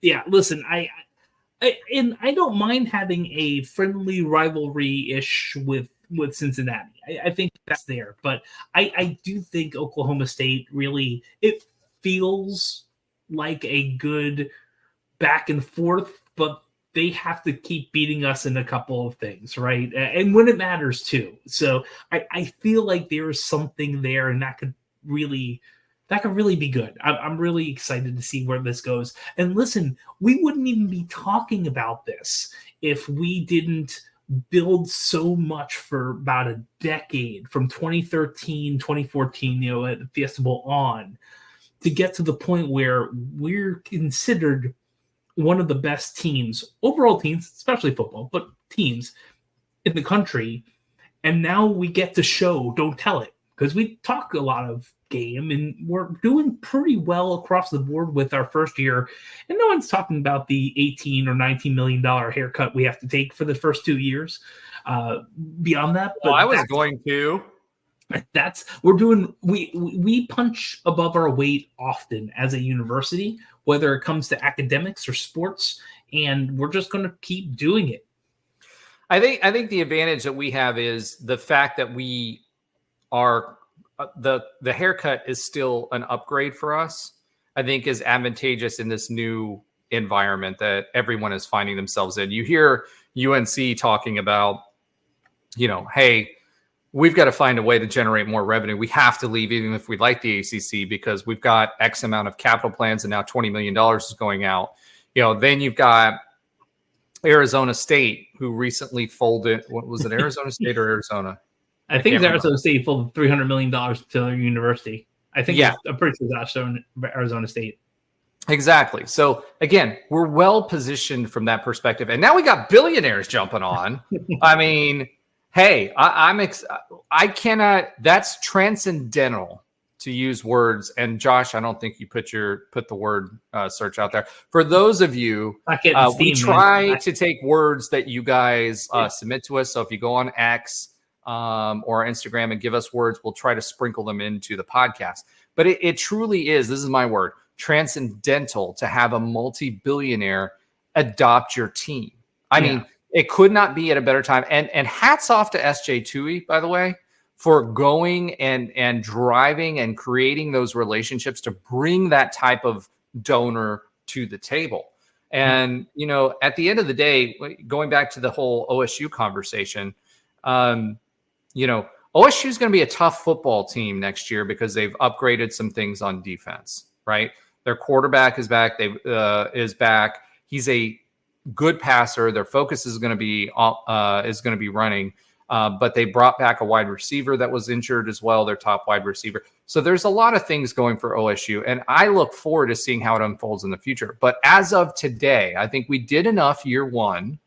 Yeah, listen, I don't mind having a friendly rivalry-ish with Cincinnati. I think that's there, but I do think Oklahoma State really feels like a good back and forth, but they have to keep beating us in a couple of things, right? And when it matters too. So I feel like there's something there, and that could really be good. I'm really excited to see where this goes. And listen, we wouldn't even be talking about this if we didn't build so much for about a decade, from 2013, 2014, at Fiesta Bowl on, to get to the point where we're considered one of the best teams, overall teams, especially football, but teams in the country. And now we get to show, don't tell it, because we talk a lot of game and we're doing pretty well across the board with our first year. And no one's talking about the $18 or $19 million haircut we have to take for the first 2 years. Beyond that, well, I was going to. We punch above our weight often as a university, whether it comes to academics or sports, and we're just going to keep doing it. I think the advantage that we have is the fact that we are the haircut is still an upgrade for us. I think is advantageous in this new environment that everyone is finding themselves in. You hear UNC talking about, hey, we've got to find a way to generate more revenue. We have to leave, even if we like the ACC, because we've got X amount of capital plans, and now $20 million is going out. Then you've got Arizona State, who recently folded. What was it, Arizona State or Arizona? I think it's Arizona State folded $300 million to their university. I'm pretty sure that's Arizona State. Exactly. So again, we're well positioned from that perspective, and now we got billionaires jumping on. I mean, hey, I cannot. That's transcendental to use words. And Josh, I don't think you put the word search out there. For those of you, we try to take words that you guys submit to us. So if you go on X or Instagram and give us words, we'll try to sprinkle them into the podcast. But it truly is. This is my word. Transcendental to have a multi-billionaire adopt your team. I mean, it could not be at a better time. And hats off to SJ Tui, by the way, for going and driving and creating those relationships to bring that type of donor to the table. And, at the end of the day, going back to the whole OSU conversation, OSU is going to be a tough football team next year because they've upgraded some things on defense, right? Their quarterback is back. Is back. He's a good passer. Their focus is going to be running, but they brought back a wide receiver that was injured as well. Their top wide receiver. So there's a lot of things going for OSU, and I look forward to seeing how it unfolds in the future. But as of today, I think we did enough year one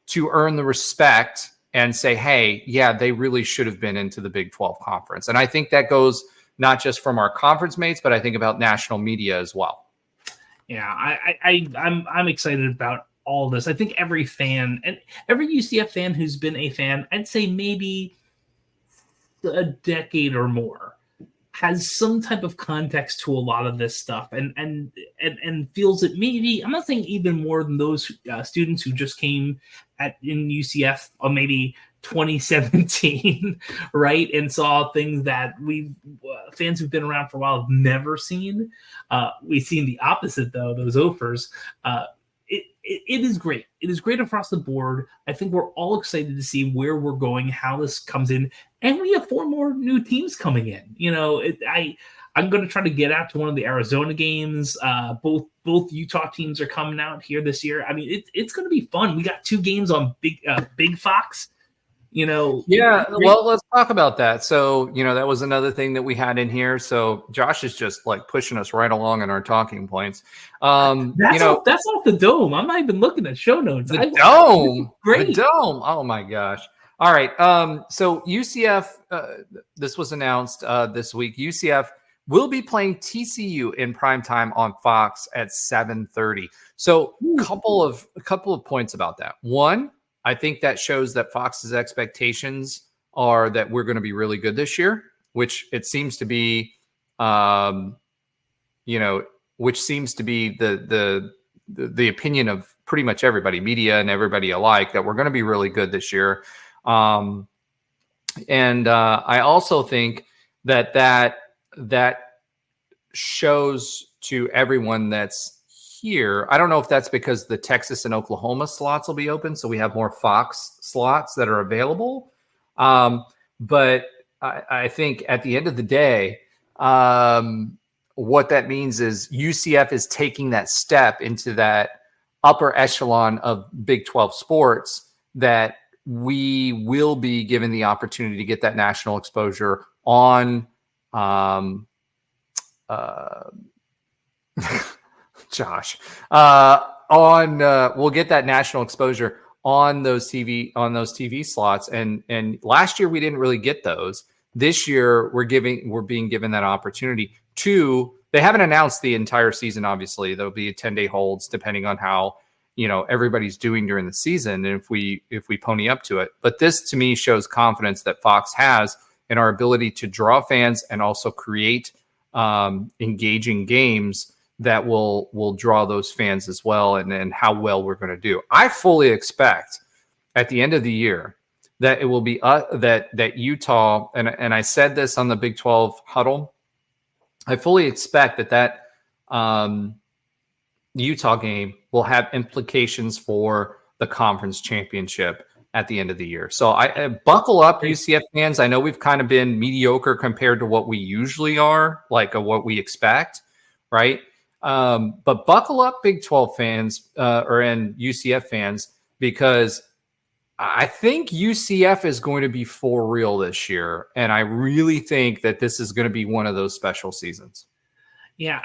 to earn the respect and say, hey, yeah, they really should have been into the Big 12 conference. And I think that goes not just from our conference mates, but I think about national media as well. Yeah, I'm excited about all this. I think every fan and every UCF fan who's been a fan, I'd say maybe a decade or more, has some type of context to a lot of this stuff and feels it maybe, I'm not saying even more than those students who just came in UCF maybe 2017, right? And saw things that fans who've been around for a while have never seen. We've seen the opposite, though, those offers. It is great. It is great across the board. I think we're all excited to see where we're going, how this comes in, and we have 4 more new teams coming in. I'm going to try to get out to one of the Arizona games. Both Utah teams are coming out here this year. I mean, it's going to be fun. We got 2 games on Big Fox. Yeah, well, let's talk about that. So, that was another thing that we had in here. So Josh is just like pushing us right along in our talking points. That's off the dome. I'm not even looking at show notes. The dome. Oh my gosh. All right. So UCF, this was announced this week. UCF will be playing TCU in primetime on Fox at 7:30. So a couple of points about that. One, I think that shows that Fox's expectations are that we're going to be really good this year, which it seems to be, which seems to be the opinion of pretty much everybody, media and everybody alike, that we're going to be really good this year. And I also think that shows to everyone that's here. I don't know if that's because the Texas and Oklahoma slots will be open, so we have more Fox slots that are available. But I think at the end of the day, what that means is UCF is taking that step into that upper echelon of Big 12 sports, that we will be given the opportunity to get that national exposure on Josh, we'll get that national exposure on those TV slots. And last year we didn't really get those. This year we're being given that opportunity. They haven't announced the entire season. Obviously, there'll be 10-day holds depending on how everybody's doing during the season, and if we pony up to it. But this to me shows confidence that Fox has in our ability to draw fans and also create engaging games that will draw those fans as well, and how well we're going to do. I fully expect at the end of the year that it will be that Utah, and I said this on the Big 12 huddle, I fully expect that Utah game will have implications for the conference championship at the end of the year. So I buckle up, UCF fans. I know we've kind of been mediocre compared to what we usually are, like what we expect, right? But buckle up, Big 12 fans and UCF fans, because I think UCF is going to be for real this year. And I really think that this is going to be one of those special seasons. Yeah.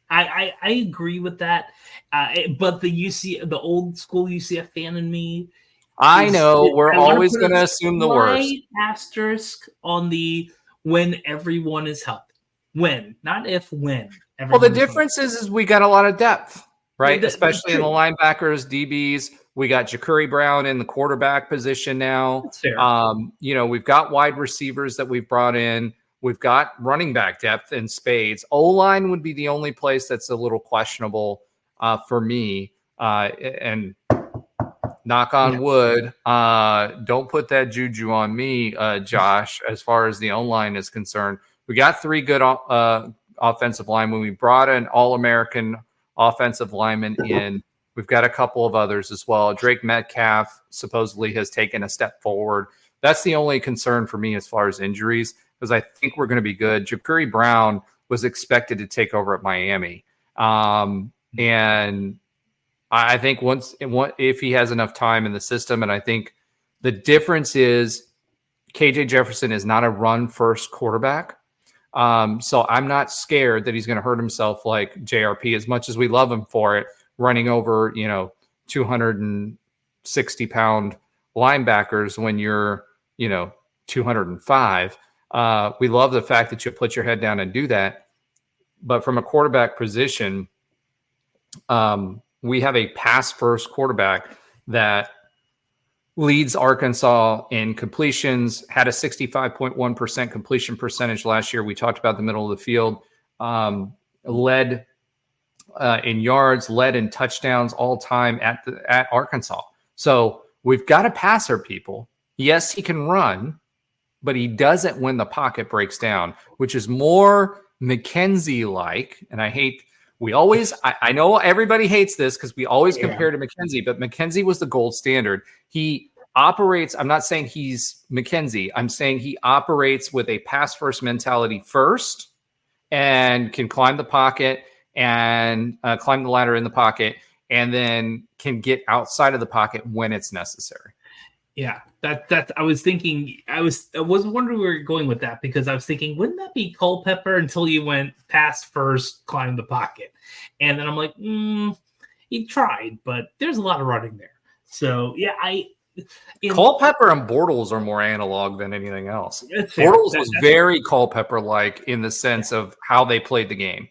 I agree with that. But the old school UCF fan in me, I know we're always going to assume the worst. Asterisk on the when everyone is healthy. When, not if, when. Well, the difference is we got a lot of depth, right? Especially in the linebackers, DBs. We got Ja'Cory Brown in the quarterback position now. That's fair. We've got wide receivers that we've brought in. We've got running back depth in spades. O-line would be the only place that's a little questionable for me. And knock on wood, don't put that juju on me, Josh, as far as the O-line is concerned. We got 3 good offensive linemen. We brought an All-American offensive lineman in. We've got a couple of others as well. Drake Metcalf supposedly has taken a step forward. That's the only concern for me as far as injuries, because I think we're going to be good. Ja'Cory Brown was expected to take over at Miami. And I think if he has enough time in the system, and I think the difference is KJ Jefferson is not a run-first quarterback. So I'm not scared that he's going to hurt himself like JRP, as much as we love him for it, running over, 260-pound linebackers when you're, 205. We love the fact that you put your head down and do that. But from a quarterback position, we have a pass-first quarterback that leads Arkansas in completions, had a 65.1% completion percentage last year. We talked about the middle of the field, led in yards, led in touchdowns all time at Arkansas. So we've got to pass our people. Yes, he can run, but he doesn't when the pocket breaks down, which is more McKenzie-like. And I know everybody hates this because we always compare to McKenzie, but McKenzie was the gold standard. He operates, I'm not saying he's McKenzie. I'm saying he operates with a pass-first mentality first and can climb the pocket and climb the ladder in the pocket, and then can get outside of the pocket when it's necessary. Yeah, that I was thinking. I was wondering where you're going with that, because I was thinking, wouldn't that be Culpepper until you went pass first, climb the pocket, and then I'm like, he tried, but there's a lot of running there. So yeah, Culpepper and Bortles are more analog than anything else. Bortles was very Culpepper-like in the sense of how they played the game.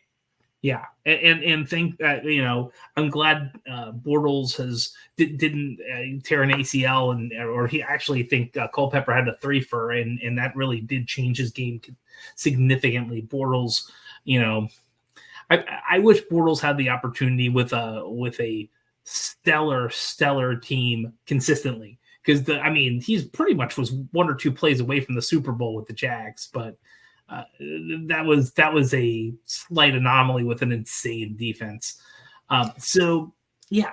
Yeah, and think that, I'm glad Bortles didn't tear an ACL, or he actually think Culpepper had a 3-fer, and that really did change his game significantly. Bortles, I wish Bortles had the opportunity with a stellar team consistently, because he's pretty much was 1 or 2 plays away from the Super Bowl with the Jags, but that was a slight anomaly with an insane defense. So yeah,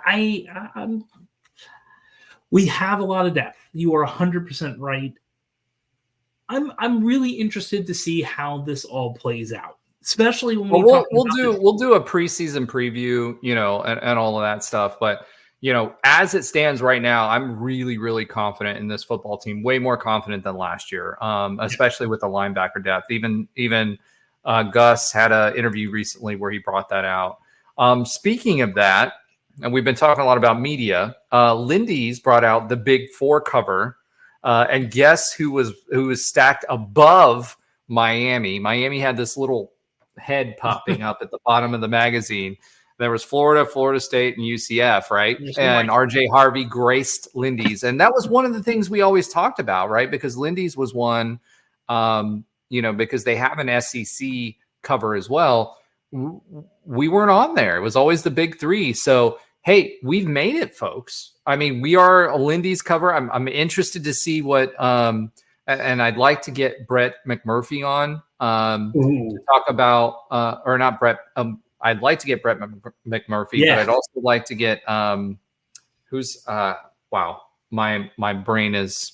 we have a lot of depth. You are 100% right. I'm really interested to see how this all plays out, especially when we'll do a preseason preview, and all of that stuff. But as it stands right now, I'm really, really confident in this football team, way more confident than last year, especially with the linebacker depth. Even Gus had an interview recently where he brought that out. Speaking of that, and we've been talking a lot about media, Lindy's brought out the Big Four cover, and guess who was stacked above Miami? Miami had this little head popping up at the bottom of the magazine. There was Florida State, and UCF, right? And RJ Harvey graced Lindy's. And that was one of the things we always talked about, right? Because Lindy's was one, because they have an SEC cover as well. We weren't on there. It was always the big three. So, hey, we've made it, folks. We are a Lindy's cover. I'm interested to see what and I'd like to get Brett McMurphy on to talk about, or not Brett. I'd like to get Brett McMurphy, but I'd also like to get my brain is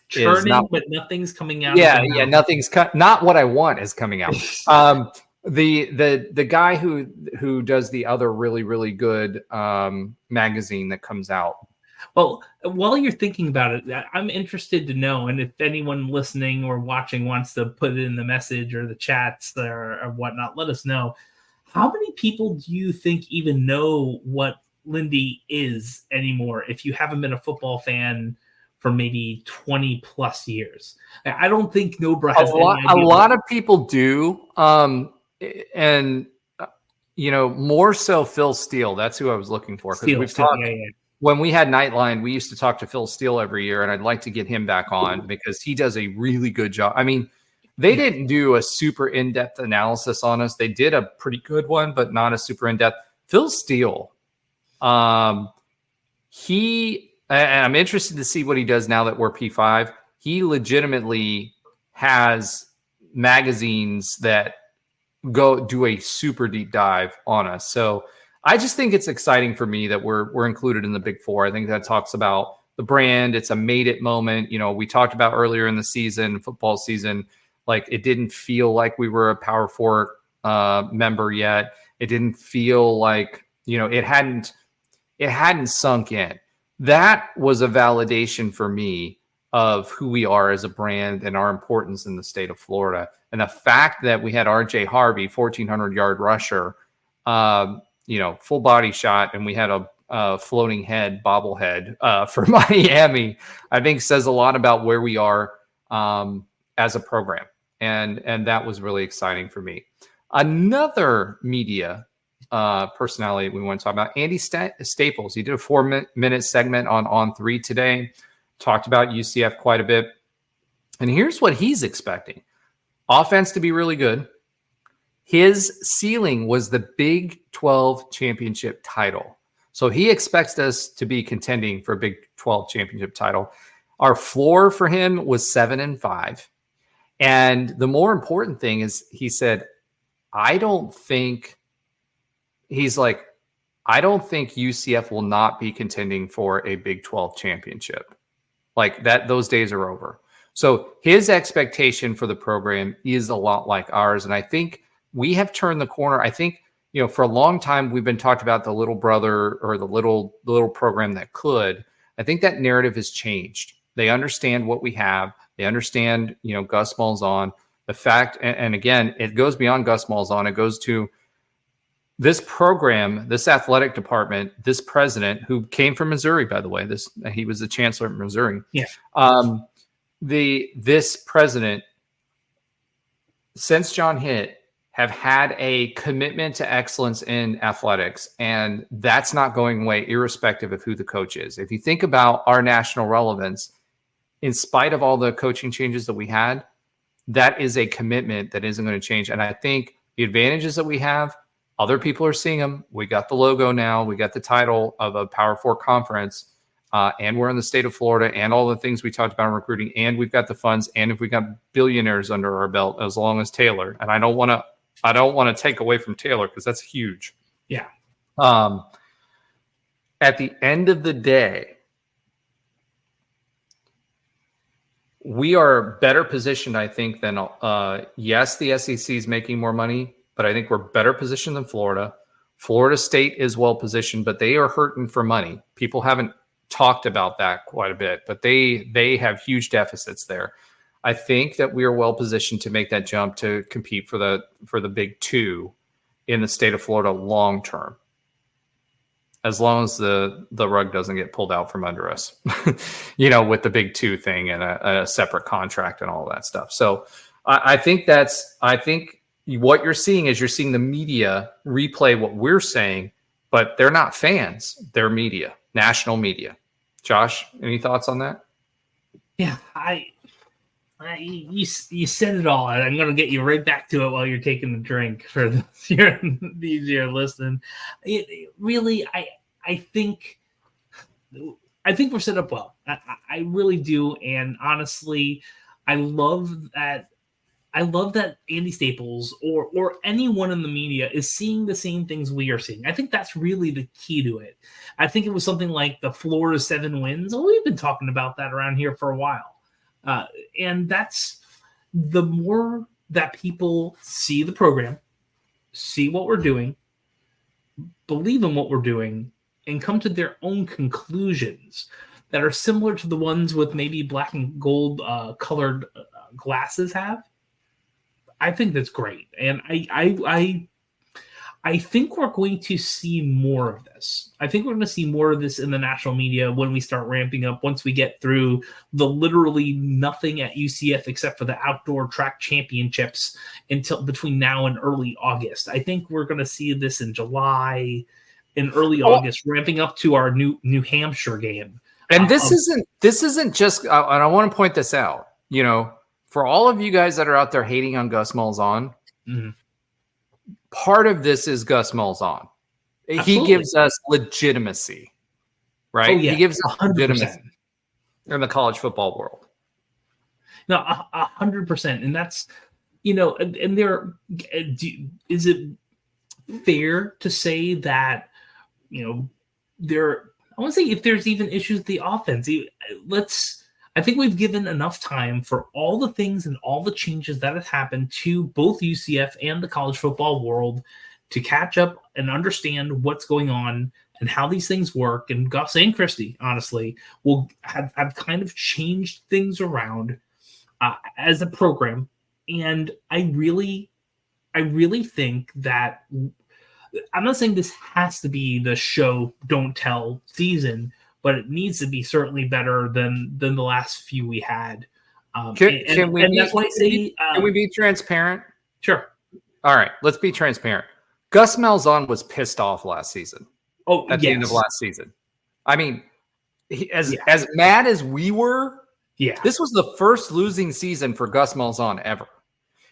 churning, but nothing's coming out. Yeah, nothing's not what I want is coming out. The guy who does the other really, really good magazine that comes out. Well, while you're thinking about it, I'm interested to know, and if anyone listening or watching wants to put it in the message or the chats or whatnot, let us know. How many people do you think even know what Lindy is anymore if you haven't been a football fan for maybe 20 plus years? I don't think Nobra has a lot of people do. More so Phil Steele. That's who I was looking for. When we had Nightline, we used to talk to Phil Steele every year, and I'd like to get him back on because he does a really good job. They didn't do a super in-depth analysis on us. They did a pretty good one, but not a super in-depth. Phil Steele, and I'm interested to see what he does now that we're P5. He legitimately has magazines that go do a super deep dive on us. So I just think it's exciting for me that we're included in the Big Four. I think that talks about the brand. It's a made it moment. We talked about earlier in the season, football season, like it didn't feel like we were a Power Four member yet. It didn't feel like, it hadn't sunk in. That was a validation for me of who we are as a brand and our importance in the state of Florida. And the fact that we had RJ Harvey, 1,400-yard rusher, full body shot, and we had a floating head bobblehead for Miami, I think says a lot about where we are as a program. And that was really exciting for me. Another media personality we want to talk about, Andy Staples. He did a 4-minute segment on 3 today, talked about UCF quite a bit. And here's what he's expecting. Offense to be really good. His ceiling was the Big 12 championship title. So he expects us to be contending for a Big 12 championship title. Our floor for him was 7-5. And the more important thing is he said, I don't think UCF will not be contending for a Big 12 championship. Like that, those days are over. So his expectation for the program is a lot like ours. And I think we have turned the corner. I think, for a long time, we've been talking about the little brother or the little program that could. I think that narrative has changed. They understand what we have. They understand, Gus Malzahn, the fact, and again, it goes beyond Gus Malzahn. It goes to this program, this athletic department, this president who came from Missouri, by the way. He was the chancellor of Missouri. Yeah. This president, since John Hitt, have had a commitment to excellence in athletics, and that's not going away, irrespective of who the coach is. If you think about our national relevance, in spite of all the coaching changes that we had, that is a commitment that isn't going to change. And I think the advantages that we have, other people are seeing them. We got the logo now. We got the title of a Power 4 conference. And we're in the state of Florida, and all the things we talked about in recruiting, and we've got the funds, and if we got billionaires under our belt, as long as Taylor. And I don't want to take away from Taylor because that's huge. Yeah. At the end of the day, we are better positioned, I think, than yes, the SEC is making more money, but I think we're better positioned than Florida. Florida State is well positioned, but they are hurting for money. People haven't talked about that quite a bit, but they have huge deficits there. I think that we are well positioned to make that jump to compete for the Big 2 in the state of Florida long term, as long as the rug doesn't get pulled out from under us, with the Big 2 thing and a separate contract and all that stuff. So I think what you're seeing is you're seeing the media replay what we're saying, but they're not fans. They're media, national media. Josh, any thoughts on that? Yeah, you said it all, and I'm going to get you right back to it while you're taking a drink for these you're listening. I think we're set up well. I really do, and honestly, I love that Andy Staples or anyone in the media is seeing the same things we are seeing. I think that's really the key to it. I think it was something like the Florida 7 wins. Well, we've been talking about that around here for a while. And that's the more that people see the program, see what we're doing, believe in what we're doing, and come to their own conclusions that are similar to the ones with maybe black and gold colored glasses have. I think that's great. And I think we're going to see more of this. I think we're going to see more of this in the national media when we start ramping up, once we get through the literally nothing at UCF except for the outdoor track championships until between now and early August. I think we're going to see this in July, in early August, ramping up to our New Hampshire game. And this isn't just, and I want to point this out, for all of you guys that are out there hating on Gus Malzahn, part of this is Gus Malzahn. Absolutely. He gives us legitimacy, right? Oh, yeah. He gives us 100%. legitimacy in the college football world. No, 100%. And that's, and there, is it fair to say that, I want to say if there's even issues with the offense, I think we've given enough time for all the things and all the changes that have happened to both UCF and the college football world to catch up and understand what's going on and how these things work. And Gus and Christy, honestly, will have kind of changed things around as a program. And I really think that I'm not saying this has to be the show don't tell season, but it needs to be certainly better than the last few we had. Can we be transparent? Sure. All right, let's be transparent. Gus Malzahn was pissed off last season. At the end of last season. I mean, as mad as we were, this was the first losing season for Gus Malzahn ever.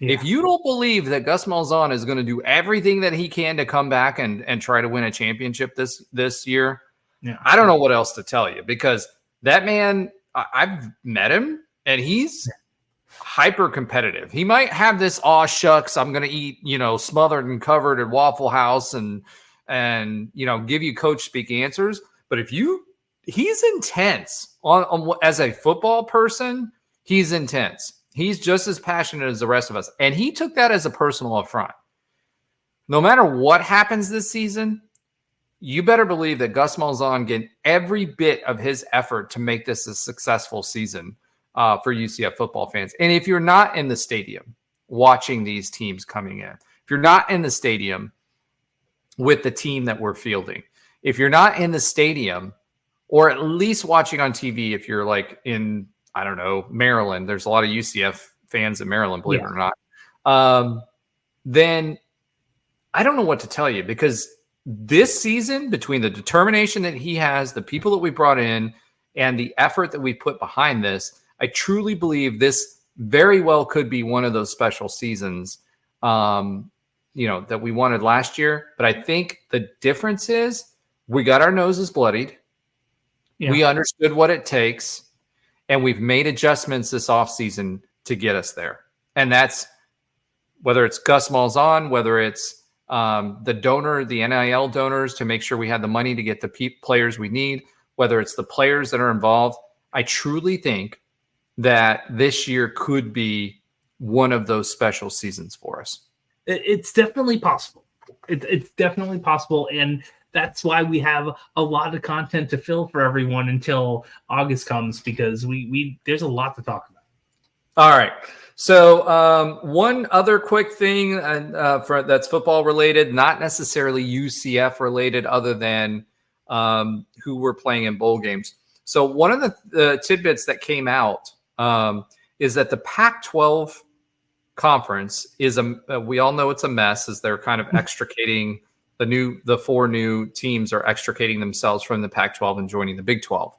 Yeah. If you don't believe that Gus Malzahn is going to do everything that he can to come back and try to win a championship this year, I don't know what else to tell you, because that man, I've met him, and he's hyper competitive. He might have this aw shucks, I'm going to eat, smothered and covered at Waffle House and give you coach speak answers. But he's intense on as a football person. He's intense. He's just as passionate as the rest of us. And he took that as a personal affront. No matter what happens this season, you better believe that Gus Malzahn get every bit of his effort to make this a successful season for UCF football fans. And if you're not in the stadium watching these teams coming in, if you're not in the stadium with the team that we're fielding, if you're not in the stadium or at least watching on TV, if you're like in, I don't know, Maryland, there's a lot of UCF fans in Maryland, believe it or not, then I don't know what to tell you, because this season, between the determination that he has, the people that we brought in, and the effort that we put behind this, I truly believe this very well could be one of those special seasons, that we wanted last year. But I think the difference is we got our noses bloodied. Yeah. We understood what it takes, and we've made adjustments this offseason to get us there. And that's whether it's Gus Malzahn, whether it's the NIL donors to make sure we had the money to get the players we need, whether it's the players that are involved. I truly think that this year could be one of those special seasons for us. It's definitely possible. It's definitely possible. And that's why we have a lot of content to fill for everyone until August comes, because there's a lot to talk about. All right. So one other quick thing that's football related, not necessarily UCF related, other than who we're playing in bowl games. So one of the tidbits that came out is that the Pac-12 conference is we all know it's a mess, as they're kind of extricating the four new teams are extricating themselves from the Pac-12 and joining the Big 12.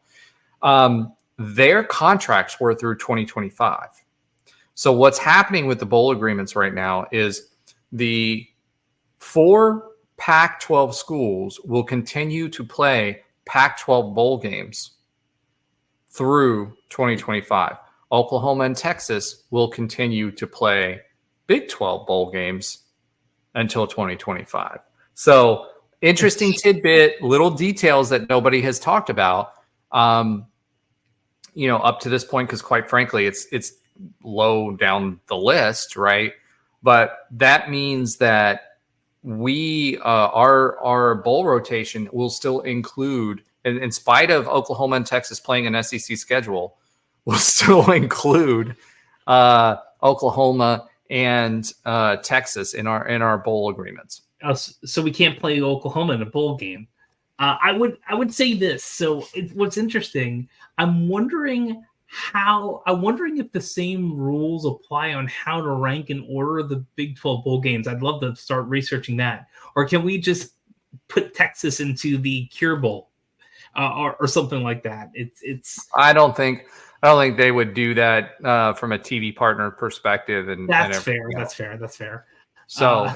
Their contracts were through 2025. So what's happening with the bowl agreements right now is the 4 Pac-12 schools will continue to play Pac-12 bowl games through 2025. Oklahoma and Texas will continue to play Big 12 bowl games until 2025. So interesting tidbit, little details that nobody has talked about, up to this point, because quite frankly, it's low down the list, right? But that means that we our bowl rotation will still include, in spite of Oklahoma and Texas playing an SEC schedule, will still include Oklahoma and Texas in our bowl agreements. So we can't play Oklahoma in a bowl game. I would say this. So what's interesting, I'm wondering if the same rules apply on how to rank and order the Big 12 bowl games. I'd love to start researching that. Or can we just put Texas into the Cure Bowl or something like that? I don't think they would do that from a TV partner perspective. And that's fair. That's fair. So,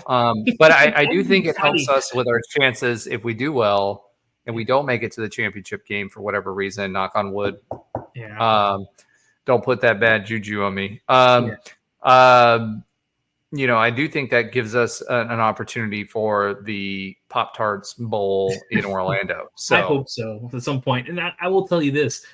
but I do think it helps us with our chances if we do well and we don't make it to the championship game for whatever reason. Knock on wood. Yeah. Don't put that bad juju on me. I do think that gives us an opportunity for the Pop-Tarts Bowl in Orlando. So I hope so at some point. And I will tell you this.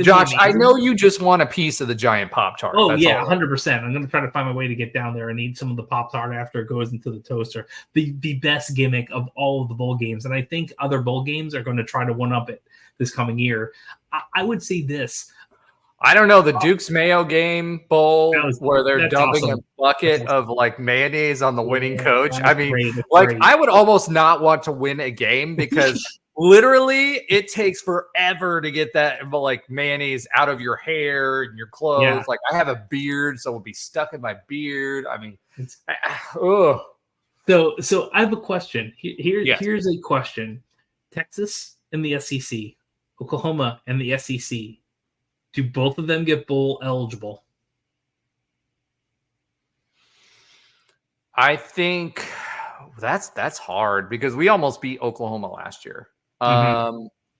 Josh, I know you just want a piece of the giant Pop-Tart. Oh, that's 100%. I'm going to try to find my way to get down there and eat some of the Pop-Tart after it goes into the toaster. The best gimmick of all of the bowl games. And I think other bowl games are going to try to one-up it this coming year. I would say this. I don't know, the Duke's Mayo game bowl where they're dumping awesome. a bucket of like mayonnaise on the winning coach. I mean, great. I would almost not want to win a game because literally it takes forever to get that like mayonnaise out of your hair and your clothes. Yeah. Like I have a beard, so it would be stuck in my beard. I mean, ugh. So I have a question. Here's a question. Texas and the SEC, Oklahoma and the SEC. Do both of them get bowl eligible? I think that's hard because we almost beat Oklahoma last year. I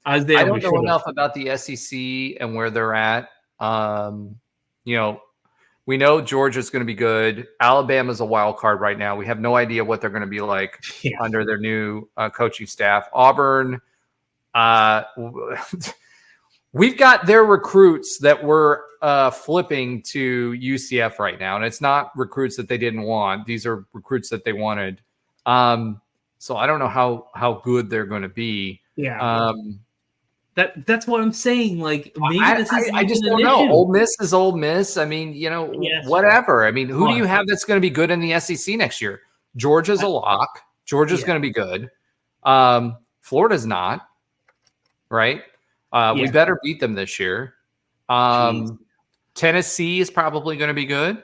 don't know enough about the SEC and where they're at You know, we know Georgia's going to be good. Alabama's a wild card right now. We have no idea what they're going to be like under their new coaching staff. Auburn, we've got their recruits that we're flipping to UCF right now, and it's not recruits that they didn't want. These are recruits that they wanted. So I don't know how good they're going to be. Yeah. That's what I'm saying. Like, maybe this is I just don't know. Ole Miss is Ole Miss. I mean, whatever. I mean, who do you have that's going to be good in the SEC next year? Georgia's a lock. Georgia's going to be good. Florida's not, right? We better beat them this year. Tennessee is probably going to be good,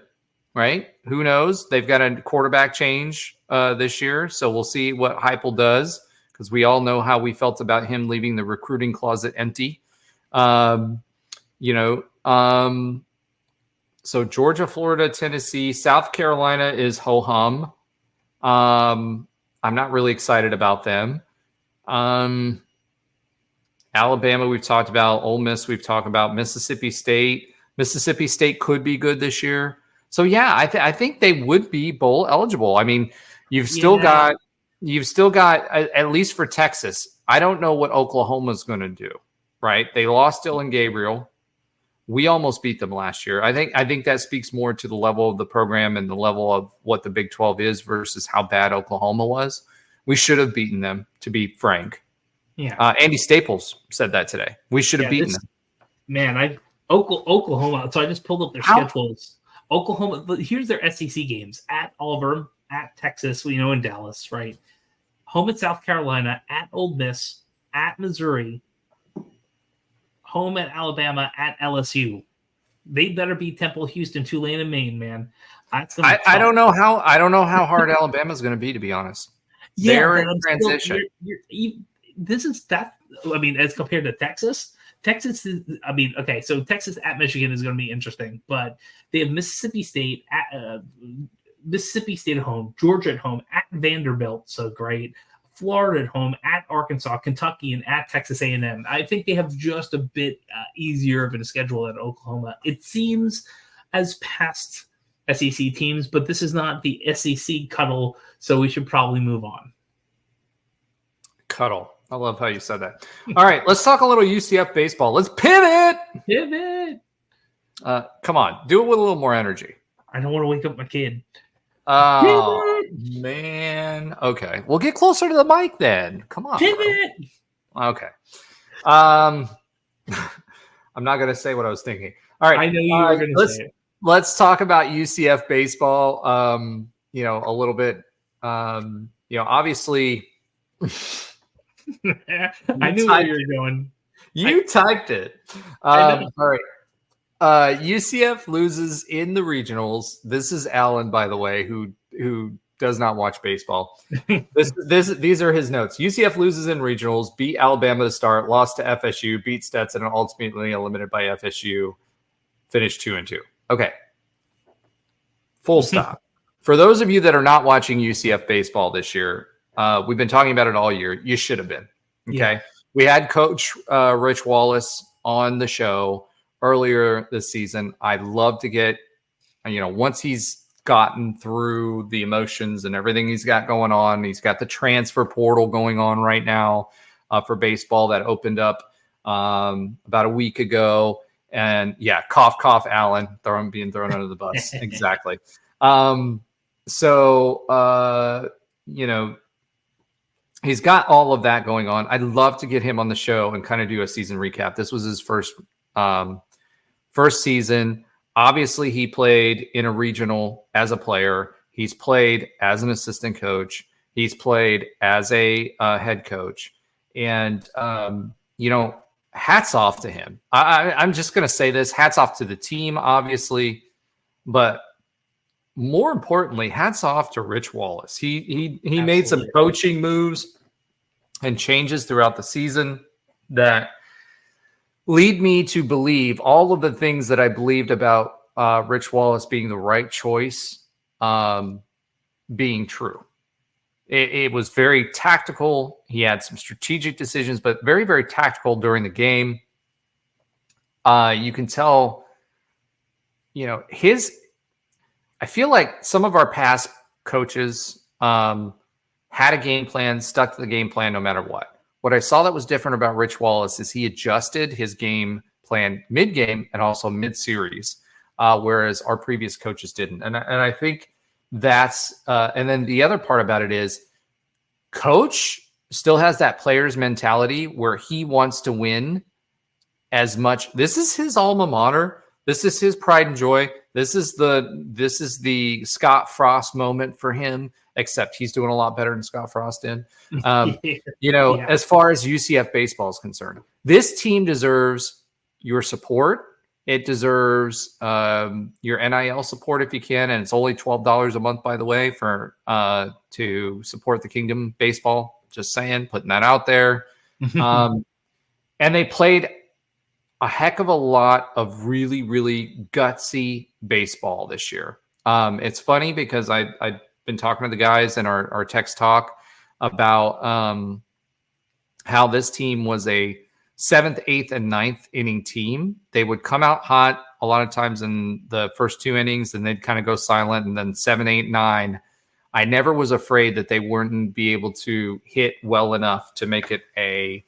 right? Who knows? They've got a quarterback change this year, so we'll see what Heupel does, because we all know how we felt about him leaving the recruiting closet empty. So Georgia, Florida, Tennessee, South Carolina is ho-hum. I'm not really excited about them. Alabama, we've talked about. Ole Miss, we've talked about. Mississippi State. Mississippi State could be good this year. So, yeah, I think they would be bowl eligible. I mean, you've still got, at least for Texas, I don't know what Oklahoma's going to do, right? They lost Dylan Gabriel. We almost beat them last year. I think that speaks more to the level of the program and the level of what the Big 12 is versus how bad Oklahoma was. We should have beaten them, to be frank. Yeah. Andy Staples said that today. We should have beaten them. Man, Oklahoma. So I just pulled up their schedules. Oklahoma, here's their SEC games: at Auburn, at Texas, in Dallas, right? Home at South Carolina, at Ole Miss, at Missouri, home at Alabama, at LSU. They better be Temple, Houston, Tulane, and Maine, man. I don't know how hard Alabama's going to be, to be honest. They're in transition. This is that. I mean, as compared to Texas is. I mean, okay, so Texas at Michigan is going to be interesting, but they have Mississippi State at home, Georgia at home, at Vanderbilt, so great. Florida at home, at Arkansas, Kentucky, and at Texas A&M. I think they have just a bit easier of a schedule at Oklahoma. It seems as past SEC teams, but this is not the SEC cuddle, so we should probably move on. Cuddle. I love how you said that. All right, let's talk a little UCF baseball. Let's pivot. Come on, do it with a little more energy. I don't want to wake up my kid. Oh, man. Okay. Well, get closer to the mic then. Come on. Pivot. Bro. Okay. I'm not going to say what I was thinking. All right. I know you were going to say it. Let's talk about UCF baseball, a little bit. Obviously. I knew where you were going. You typed it. All right. UCF loses in the regionals. This is Alan, by the way, who does not watch baseball. These are his notes. UCF loses in regionals, beat Alabama to start, lost to FSU, beat Stetson, and ultimately eliminated by FSU. Finished 2-2. Okay. Full stop. For those of you that are not watching UCF baseball this year, we've been talking about it all year. You should have been. Okay. Yeah. We had Coach Rich Wallace on the show earlier this season. I'd love to get, once he's gotten through the emotions and everything he's got going on, he's got the transfer portal going on right now for baseball that opened up about a week ago. And yeah, cough, cough, Allen, being thrown under the bus. Exactly. He's got all of that going on. I'd love to get him on the show and kind of do a season recap. This was his first season. Obviously, he played in a regional as a player. He's played as an assistant coach. He's played as a head coach. And, hats off to him. I'm just going to say this. Hats off to the team, obviously. But more importantly, hats off to Rich Wallace. He made some coaching moves and changes throughout the season that lead me to believe all of the things that I believed about Rich Wallace being the right choice being true. It was very tactical. He had some strategic decisions, but very, very tactical during the game. You can tell I feel like some of our past coaches had a game plan, stuck to the game plan no matter what. What I saw that was different about Rich Wallace is he adjusted his game plan mid-game and also mid-series, whereas our previous coaches didn't. And I think that's and then the other part about it is coach still has that player's mentality where he wants to win as much. This is his alma mater. This is his pride and joy. This is the Scott Frost moment for him, except he's doing a lot better than Scott Frost did. As far as UCF baseball is concerned, this team deserves your support. It deserves your NIL support if you can, and it's only $12 a month, by the way, for to support the Kingdom baseball. Just saying, putting that out there. And they played a heck of a lot of really, really gutsy baseball this year. It's funny because I've been talking to the guys in our text talk about how this team was a 7th, 8th, and 9th inning team. They would come out hot a lot of times in the first 2 innings, and they'd kind of go silent. And then 7, 8, 9, I never was afraid that they wouldn't be able to hit well enough to make it a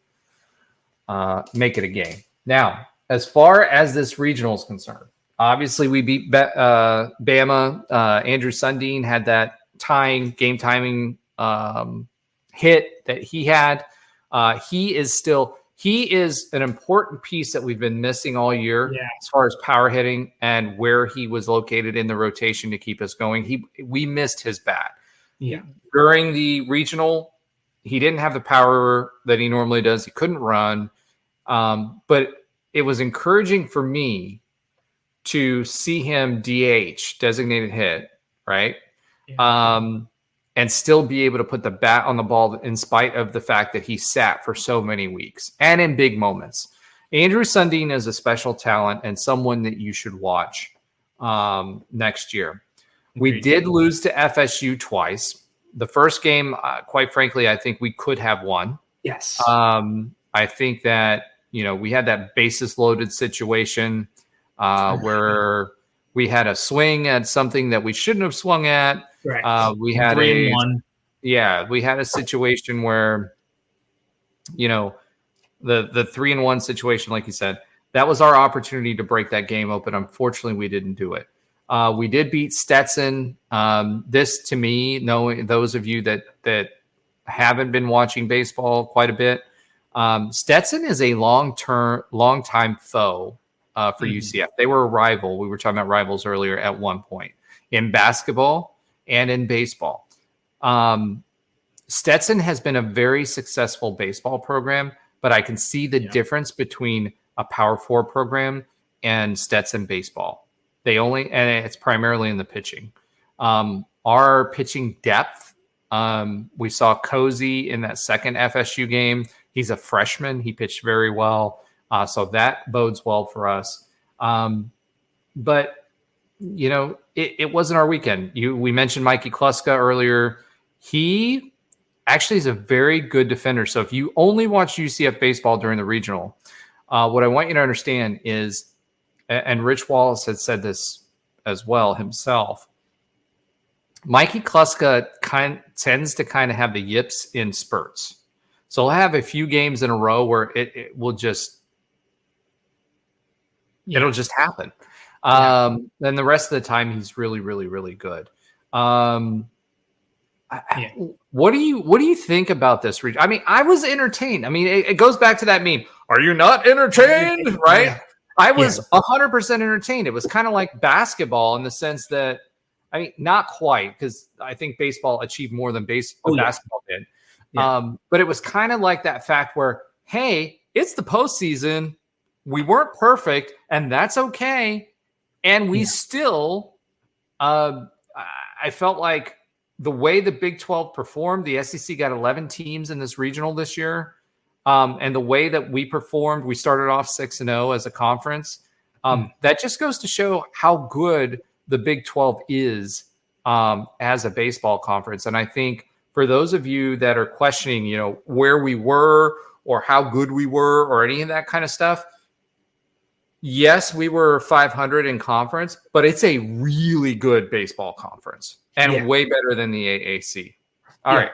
game. Now, as far as this regional is concerned, obviously we beat Bama. Andrew Sundin had that game timing hit that he had. He is an important piece that we've been missing all year as far as power hitting and where he was located in the rotation to keep us going. We missed his bat. Yeah. During the regional, he didn't have the power that he normally does. He couldn't run. But it was encouraging for me to see him DH, designated hit, right? Yeah. And still be able to put the bat on the ball in spite of the fact that he sat for so many weeks and in big moments. Andrew Sundin is a special talent and someone that you should watch next year. We did lose to FSU twice. The first game, quite frankly, I think we could have won. Yes. I think that, we had that bases loaded situation where we had a swing at something that we shouldn't have swung at. Right. We had 3-1. Yeah, we had a situation where, the 3-1 situation, like you said, that was our opportunity to break that game open. Unfortunately, we didn't do it. We did beat Stetson. This, to me, knowing those of you that haven't been watching baseball quite a bit, Stetson is a long-time foe for UCF. They were a rival. We were talking about rivals earlier at one point in basketball and in baseball. Stetson has been a very successful baseball program, but I can see the difference between a Power 4 program and Stetson baseball. And it's primarily in the pitching. Our pitching depth, we saw Cozy in that second FSU game. He's a freshman. He pitched very well. So that bodes well for us. But it wasn't our weekend. We mentioned Mikey Kluska earlier. He actually is a very good defender. So if you only watch UCF baseball during the regional, what I want you to understand is, and Rich Wallace had said this as well himself, Mikey Kluska tends to kind of have the yips in spurts. So he'll have a few games in a row where it will just, it'll just happen. Then the rest of the time, he's really, really, really good. What do you think about this? I mean, I was entertained. I mean, it goes back to that meme. Are you not entertained? Right? Yeah. I was 100% entertained. It was kind of like basketball in the sense that, I mean, not quite, because I think baseball achieved more than basketball did. Yeah. But it was kind of like that fact where, hey, it's the postseason. We weren't perfect, and that's okay. And we still, I felt like the way the Big 12 performed, the SEC got 11 teams in this regional this year. And the way that we performed, we started off 6-0 as a conference. That just goes to show how good the Big 12 is as a baseball conference. And I think for those of you that are questioning, where we were or how good we were or any of that kind of stuff, yes, we were 500 in conference, but it's a really good baseball conference and way better than the AAC. All right,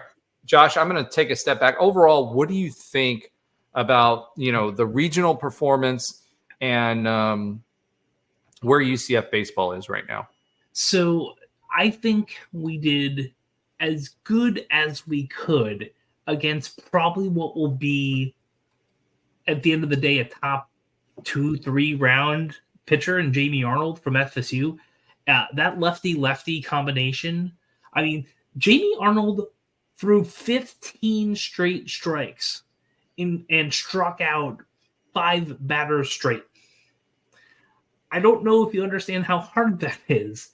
Josh, I'm going to take a step back. Overall, what do you think about, the regional performance and where UCF baseball is right now? So I think we did as good as we could against probably what will be, at the end of the day, a top 2-3 round pitcher in Jamie Arnold from FSU. That lefty-lefty combination. I mean, Jamie Arnold threw 15 straight strikes and struck out 5 batters straight. I don't know if you understand how hard that is.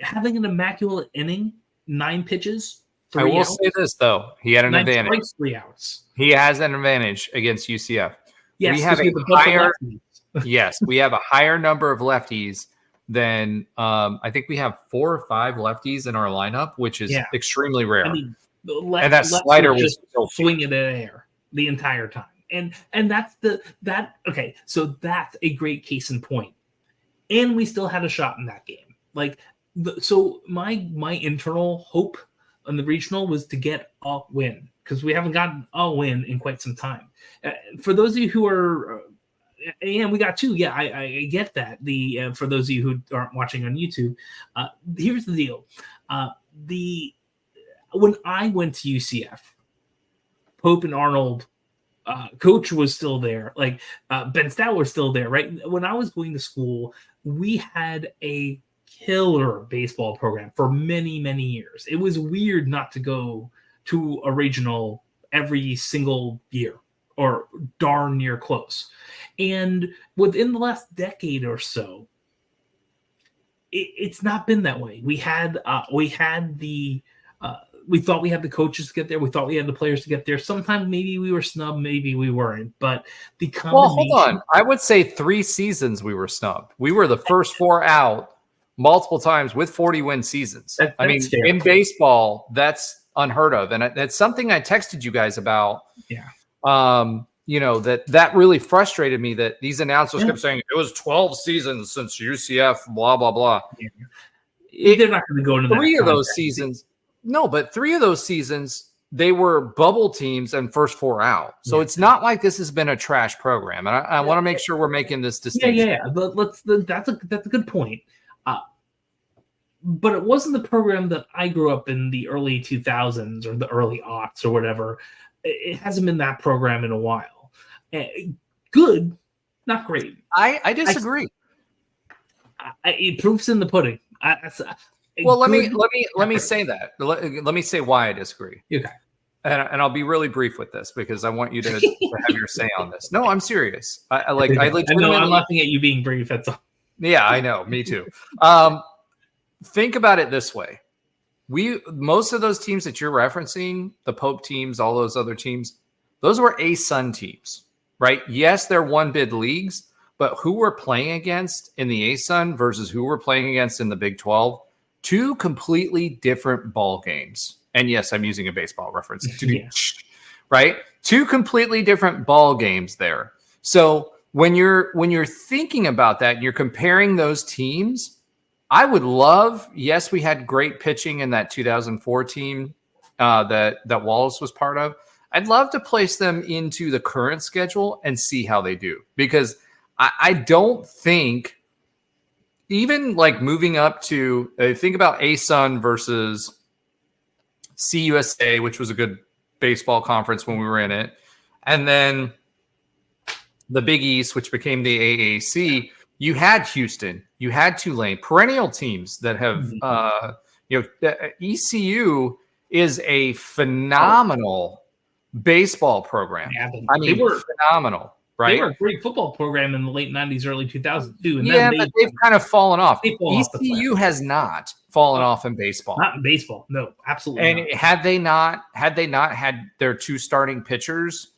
Having an immaculate inning, 9 pitches, 3 outs. I will say this, though. He had an 9 advantage. Strikes, 3 outs. He has an advantage against UCF. Yes, we have we have a higher number of lefties than I think we have 4 or 5 lefties in our lineup, which is extremely rare. I mean, and that slider was just swinging in the air the entire time. And that's okay. So that's a great case in point. And we still had a shot in that game. So my internal hope on the regional was to get a win, because we haven't gotten a win in quite some time. For those of you who are, and we got 2. Yeah, I get that. For those of you who aren't watching on YouTube, here's the deal. When I went to UCF, Pope and Arnold, coach was still there. Ben Stout was still there, right? When I was going to school, we had a killer baseball program for many, many years. It was weird not to go to a regional every single year, or darn near close. And within the last decade or so, it's not been that way. We thought we had the coaches to get there. We thought we had the players to get there. Sometimes maybe we were snubbed, maybe we weren't. But the combination. Well, hold on. I would say 3 seasons we were snubbed. We were the first 4 out multiple times with 40-win seasons. I mean, fair. In baseball, that's unheard of, and that's something I texted you guys about. Yeah. That really frustrated me, that these announcers kept saying it was 12 seasons since UCF, blah blah blah. Yeah. They're not going to go into 3 of those seasons. No, but 3 of those seasons, they were bubble teams and first 4 out. So it's not like this has been a trash program. And I want to make sure we're making this distinction. Yeah. But that's a good point. But it wasn't the program that I grew up in the early 2000s or the early aughts or whatever. It hasn't been that program in a while. Good, not great. I disagree. It proofs in the pudding. Well, let me say that. Let me say why I disagree. Okay. And I'll be really brief with this, because I want you to have your say on this. No, I'm serious. I know I'm laughing at you being brief. That's all. Yeah, I know. Me too. Think about it this way. Most of those teams that you're referencing, the Pope teams, all those other teams, those were ASUN teams, right? Yes, they're 1-bid leagues, but who we're playing against in the ASUN versus who we're playing against in the Big 12, 2 completely different ball games. And yes, I'm using a baseball reference, right? 2 completely different ball games there. So when you're thinking about that, you're comparing those teams. I would love, yes, we had great pitching in that 2004 team that Wallace was part of. I'd love to place them into the current schedule and see how they do, because I don't think, even moving up to, think about ASUN versus CUSA, which was a good baseball conference when we were in it, and then the Big East, which became the AAC. You had Houston, you had Tulane, perennial teams that have, ECU is a phenomenal baseball program. They were phenomenal, right? They were a great football program in the late 90s, early 2000s too. But they've kind of fallen off. ECU has not fallen off in baseball. Not in baseball, no, absolutely. And had they not had their 2 starting pitchers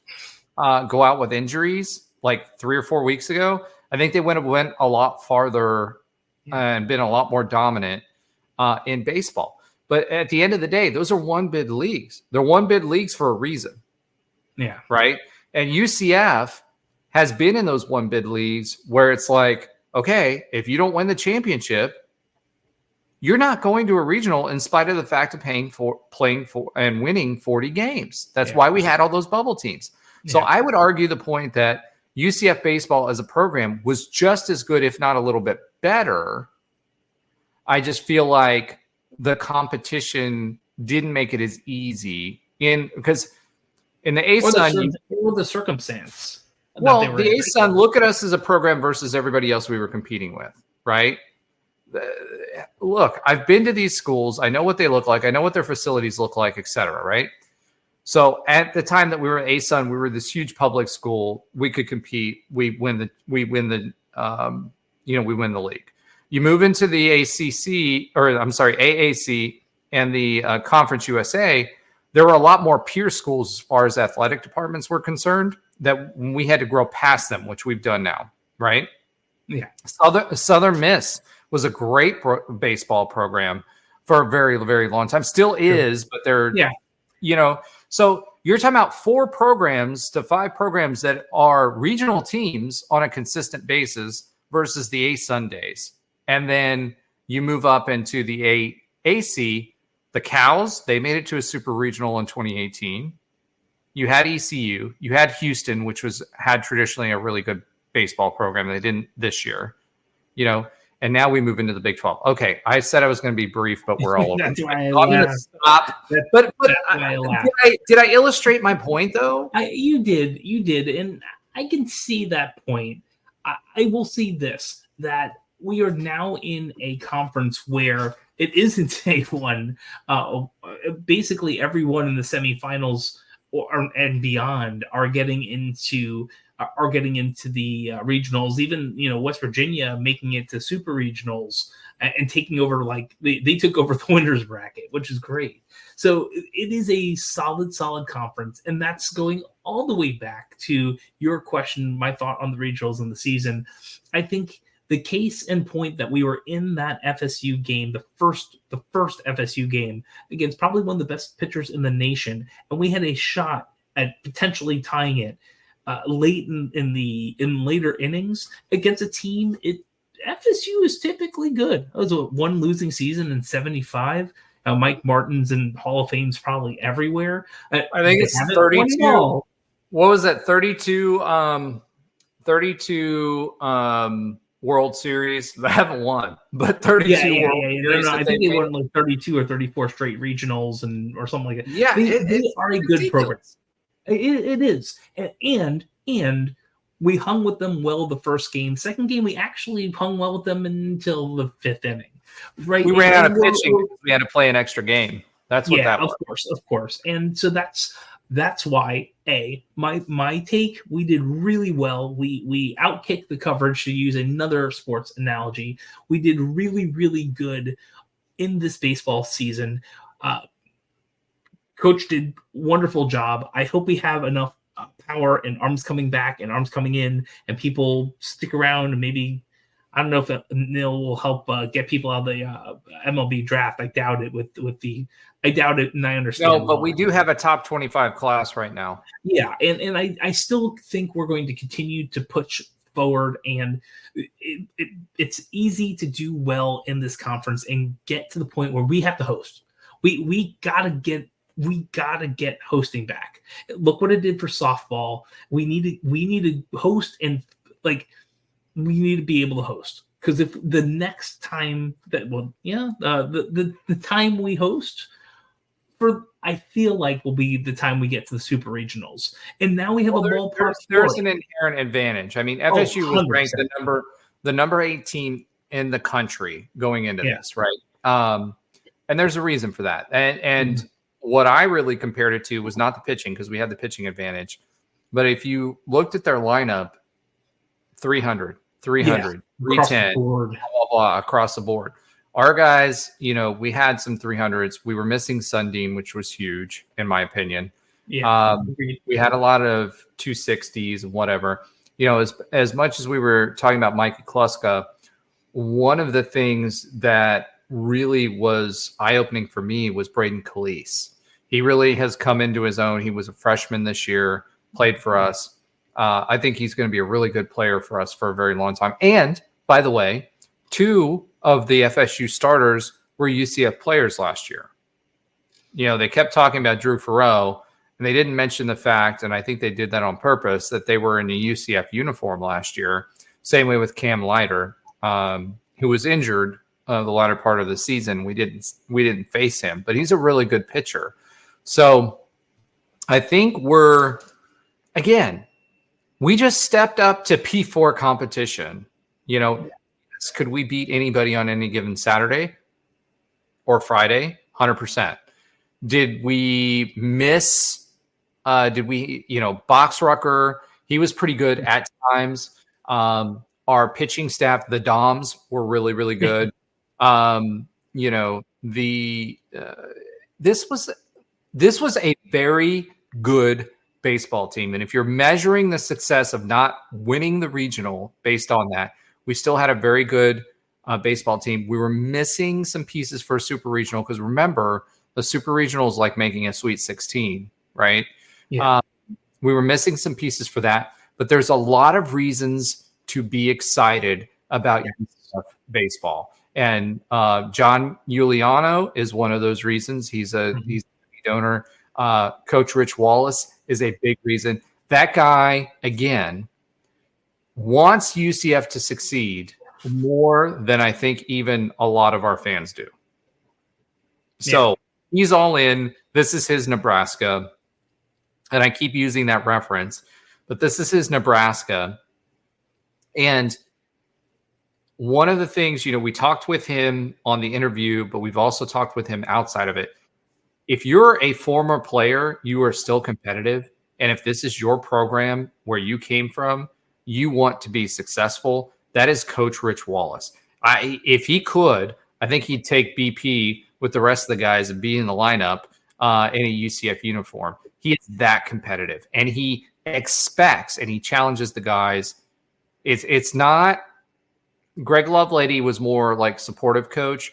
go out with injuries 3 or 4 weeks ago, I think they went a lot farther and been a lot more dominant in baseball. But at the end of the day, those are 1-bid leagues. They're 1-bid leagues for a reason. Yeah. Right. And UCF has been in those one bid leagues where it's like, okay, if you don't win the championship, you're not going to a regional in spite of the fact of playing for and winning 40 games. That's why we had all those bubble teams. So I would argue the point that UCF baseball as a program was just as good, if not a little bit better. I just feel like the competition didn't make it as easy because in the ASUN, the circumstance. Well, the ASUN, look at us as a program versus everybody else we were competing with, right? Look, I've been to these schools. I know what they look like. I know what their facilities look like, et cetera, right? So at the time that we were at ASUN, we were this huge public school. We could compete. We win the league. You move into the AAC and the Conference USA, there were a lot more peer schools as far as athletic departments were concerned that we had to grow past them, which we've done now, right? Yeah. Southern Miss was a great baseball program for a very, very long time. Still is, but they're, so you're talking about 4 programs to 5 programs that are regional teams on a consistent basis versus the ASUN days. And then you move up into the AAC, the Cows, they made it to a super regional in 2018. You had ECU, you had Houston, which had traditionally a really good baseball program. They didn't this year, and now we move into the Big 12. Okay, I said I was going to be brief, but we're all over. That's why I'm going to stop. But did I illustrate my point though? You did, and I can see that point. I will see this, that we are now in a conference where it isn't a one. Basically, everyone in the semifinals and beyond are getting into the regionals. Even West Virginia making it to super regionals and taking over. Like they took over the winners bracket, which is great. So it is a solid conference, and that's going all the way back to your question. My thought on the regionals in the season. I think the case in point that we were in that FSU game, the first FSU game against probably one of the best pitchers in the nation, and we had a shot at potentially tying it late in later innings against a team. FSU is typically good. It was a one losing season in 75. Mike Martin's in Hall of Fame's probably everywhere. I think it's 32. What was that? 32 World Series. They haven't won, but 32 World Series. I think they won like 32 or 34 straight regionals or something like that. Yeah, they are a good program. It is, and we hung with them well the first game. Second game, we actually hung well with them until the 5th inning. Right, we ran out of pitching because we had to play an extra game. That's what that was. Of course, and so that's why my take, we did really well. We outkicked the coverage, to use another sports analogy. We did really, really good in this baseball season. Coach did wonderful job. I hope we have enough power and arms coming back and arms coming in, and people stick around, and maybe, I don't know if Nil will help get people out of the MLB draft. I doubt it I doubt it, and I understand. No, but we do have a top 25 class right now. Yeah, and I still think we're going to continue to push forward, and it's easy to do well in this conference and get to the point where we have to host. We gotta get hosting back. Look what it did for softball. We need to host, and we need to be able to host, because if the next time the time we host, I feel like will be the time we get to the super regionals. And now we have a ballpark. There's an inherent advantage. I mean, FSU was ranked the number 18 in the country going into this, right? And there's a reason for that. And what I really compared it to was not the pitching, because we had the pitching advantage. But if you looked at their lineup, 300, 310, blah, blah, blah, across the board. Our guys, we had some 300s. We were missing Sundin, which was huge, in my opinion. Yeah, we had a lot of 260s and whatever. As much as we were talking about Mikey Kluska, one of the things that really was eye-opening for me was Braden Calise. He really has come into his own. He was a freshman this year, played for us. I think he's going to be a really good player for us for a very long time. And by the way, 2 of the FSU starters were UCF players last year. They kept talking about Drew Farrow, and they didn't mention the fact, and I think they did that on purpose, that they were in a UCF uniform last year. Same way with Cam Leiter, who was injured the latter part of the season. We didn't face him, but he's a really good pitcher. So I think we just stepped up to P4 competition. Could we beat anybody on any given Saturday or Friday? 100%. Did we miss? Boxrucker? He was pretty good at times. Our pitching staff, the Doms, were really, really good. This was a very good baseball team. And if you're measuring the success of not winning the regional based on that, we still had a very good baseball team. We were missing some pieces for a super regional because remember, the super regional is like making a Sweet 16, right? Yeah. We were missing some pieces for that, but there's a lot of reasons to be excited about UCF baseball. And John Giuliano is one of those reasons. He's a donor. Coach Rich Wallace is a big reason. That guy, again, wants UCF to succeed more than I think even a lot of our fans do. So he's all in. This is his Nebraska. And I keep using that reference, but this is his Nebraska. And one of the things, we talked with him on the interview, but we've also talked with him outside of it. If you're a former player, you are still competitive. And if this is your program where you came from, you want to be successful. That is Coach Rich Wallace. If he could, I think he'd take BP with the rest of the guys and be in the lineup in a UCF uniform. He is that competitive, and he expects and he challenges the guys. It's not Greg Lovelady was more like supportive coach.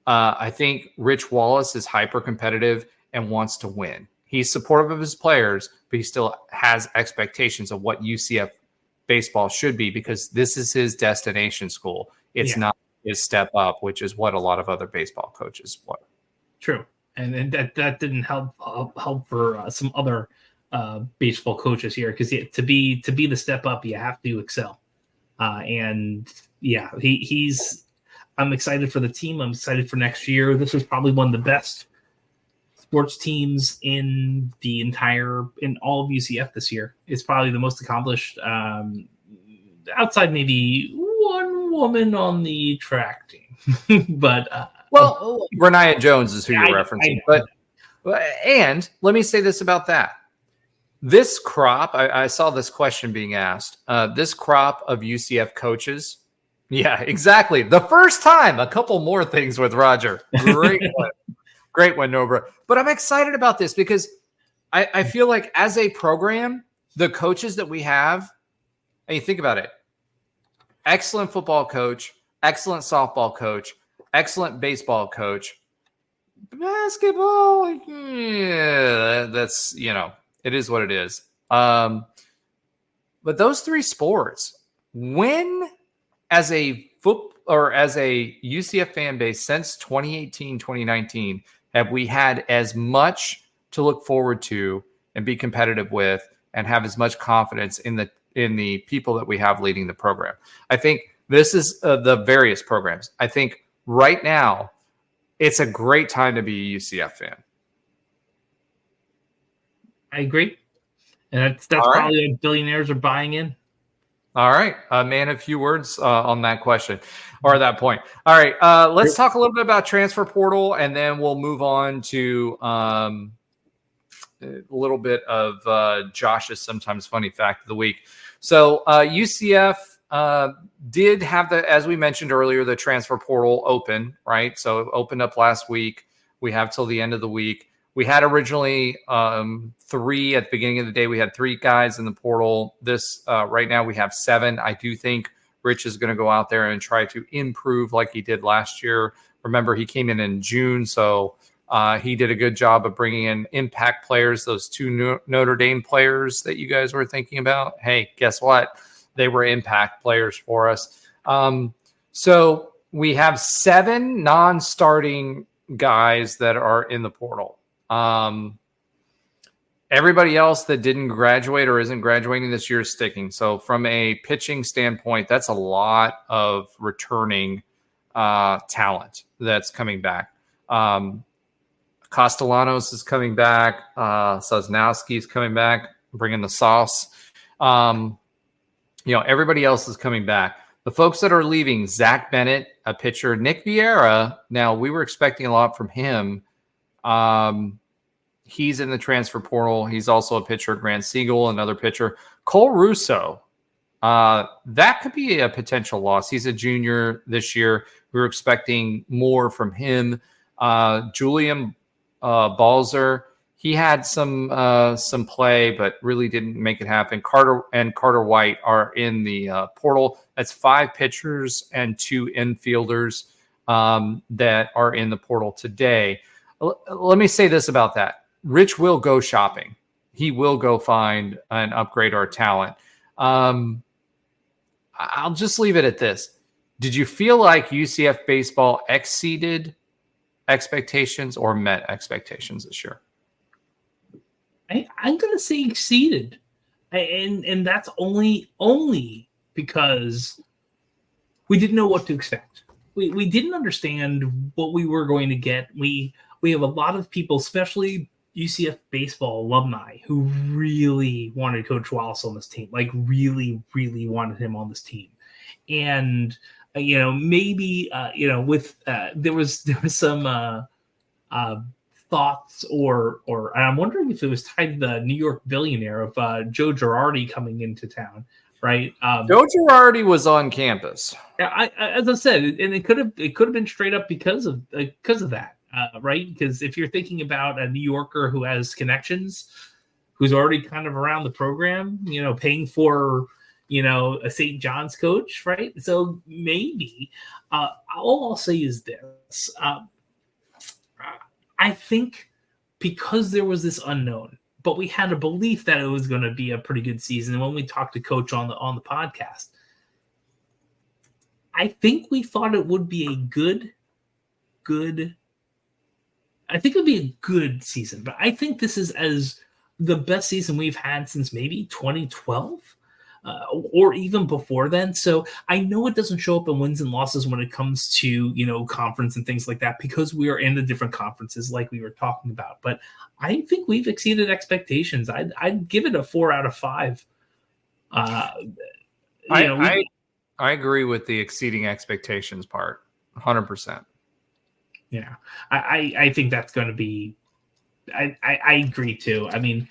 I think Rich Wallace is hyper competitive and wants to win. He's supportive of his players, but he still has expectations of what UCF baseball should be because this is his destination school. It's not his step up, which is what a lot of other baseball coaches want. True. And that didn't help for some other baseball coaches here because to be the step up, you have to excel. He's. I'm excited for the team. I'm excited for next year. This is probably one of the best sports teams in all of UCF this year. It's probably the most accomplished, outside maybe one woman on the track team, but. Renaya Jones is who you're referencing. And let me say this about that. This crop, I saw this question being asked. This crop of UCF coaches. Yeah, exactly. The first time, a couple more things with Roger. Great one. Great one, Nobra. But I'm excited about this because I feel like as a program, the coaches that we have, and you think about it, excellent football coach, excellent softball coach, excellent baseball coach. Basketball, that's, it is what it is. But those 3 sports, when as a UCF fan base since 2018, 2019, have we had as much to look forward to and be competitive with and have as much confidence in the people that we have leading the program? I think this is the various programs. I think right now, it's a great time to be a UCF fan. I agree. And that's probably what billionaires are buying in. All right. Man, a few words on that question or that point. All right. Let's talk a little bit about transfer portal, and then we'll move on to a little bit of Josh's sometimes funny fact of the week. So UCF did have as we mentioned earlier, the transfer portal open, right? So it opened up last week. We have till the end of the week. We had originally 3 at the beginning of the day. We had 3 guys in the portal. This right now we have 7. I do think Rich is going to go out there and try to improve like he did last year. Remember, he came in June, so He did a good job of bringing in impact players, those two Notre Dame players that you guys were thinking about. Hey, guess what? They were impact players for us. So we have 7 non-starting guys that are in the portal. Everybody else that didn't graduate or isn't graduating this year is sticking. So from a pitching standpoint, that's a lot of returning talent that's coming back. Castellanos is coming back. Sosnowski is coming back, bringing the sauce. Everybody else is coming back. The folks that are leaving, Zach Bennett, a pitcher, Nick Vieira. Now, we were expecting a lot from him. He's in the transfer portal. He's also a pitcher. Grant Siegel, another pitcher. Cole Russo, that could be a potential loss. He's a junior this year. We were expecting more from him. Julian Balzer, he had some play, but really didn't make it happen. Carter White are in the portal. That's 5 pitchers and 2 infielders that are in the portal today. Let me say this about that. Rich will go shopping. He will go find and upgrade our talent. I'll just leave it at this. Did you feel like UCF baseball exceeded expectations or met expectations this year? I'm going to say exceeded. And that's only because we didn't know what to expect. We didn't understand what we were going to get. We have a lot of people, especially UCF baseball alumni, who really wanted Coach Wallace on this team, like really, really wanted him on this team. And, maybe, there was some thoughts or and I'm wondering if it was tied to the New York billionaire of Joe Girardi coming into town, right? Joe Girardi was on campus. As I said, and it could have been straight up because of that. Right? Because if you're thinking about a New Yorker who has connections, who's already kind of around the program, paying for, a St. John's coach, right? So maybe all I'll say is this. I think because there was this unknown, but we had a belief that it was going to be a pretty good season. And when we talked to Coach on the podcast, I think we thought it would be a good I think it would be a good season, but I think this is as the best season we've had since maybe 2012 or even before then. So I know it doesn't show up in wins and losses when it comes to, conference and things like that, because we are in the different conferences like we were talking about. But I think we've exceeded expectations. I'd give it a 4 out of 5. I agree with the exceeding expectations part, 100%. Yeah, I think that's going to be. I agree too. I mean,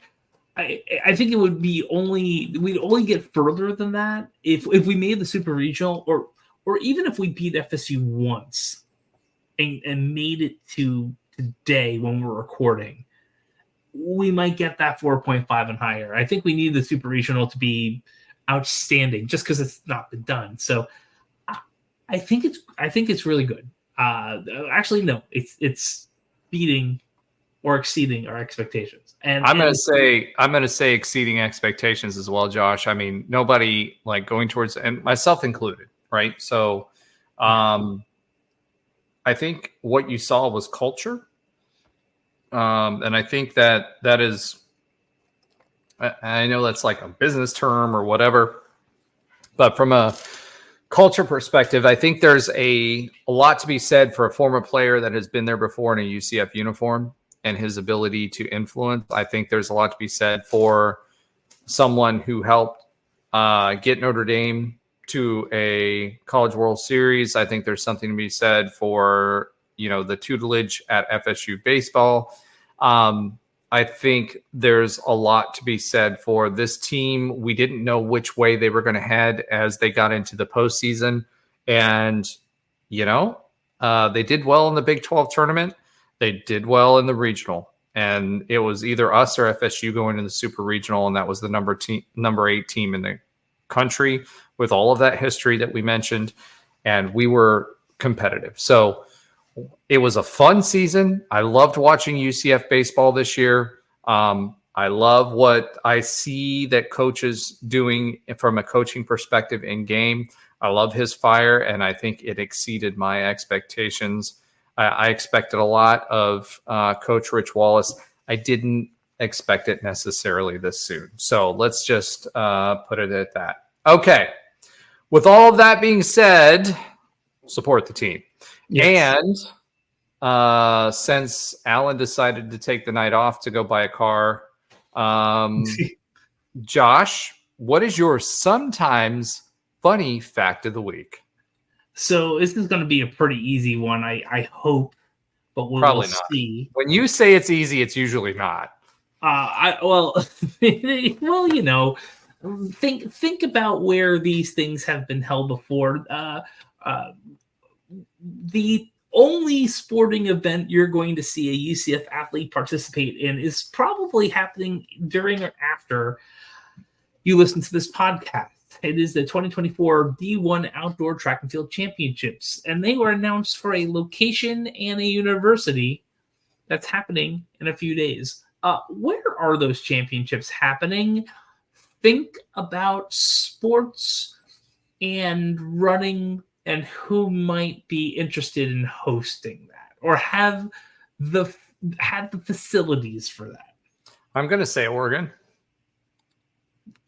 I think it would be we'd only get further than that if we made the super regional or even if we beat FSU once and made it to today when we're recording, we might get that 4.5 and higher. I think we need the super regional to be outstanding just because it's not been done. So I think it's really good. Actually, no, it's beating or exceeding our expectations. And I'm going to say exceeding expectations as well, Josh. I mean, nobody like going towards, and myself included, right? So, I think what you saw was culture. And I think that is, I know that's like a business term or whatever, but from a culture perspective, I think there's a lot to be said for a former player that has been there before in a UCF uniform and his ability to influence. I think there's a lot to be said for someone who helped get Notre Dame to a College World Series. I think there's something to be said for, the tutelage at FSU baseball. I think there's a lot to be said for this team. We didn't know which way they were going to head as they got into the postseason. And, they did well in the Big 12 tournament. They did well in the regional. And it was either us or FSU going to the super regional. And that was the number 8 team in the country with all of that history that we mentioned. And we were competitive. So It was a fun season. I loved watching UCF baseball this year. I love what I see that coaches doing from a coaching perspective in game. I love his fire, and I think it exceeded my expectations. I expected a lot of Coach Rich Wallace. I didn't expect it necessarily this soon. So let's just put it at that. Okay. With all of that being said, support the team. Yes. And since Alan decided to take the night off to go buy a car, Josh, what is your sometimes funny fact of the week? So this is going to be a pretty easy one, I hope, but we'll see. When you say it's easy, it's usually not. Well, think about where these things have been held before. The only sporting event you're going to see a UCF athlete participate in is probably happening during or after you listen to this podcast. It is the 2024 D1 Outdoor Track and Field Championships, and they were announced for a location and a university that's happening in a few days. Where are those championships happening? Think about sports and running and who might be interested in hosting that or have the facilities for that. I'm going to say Oregon.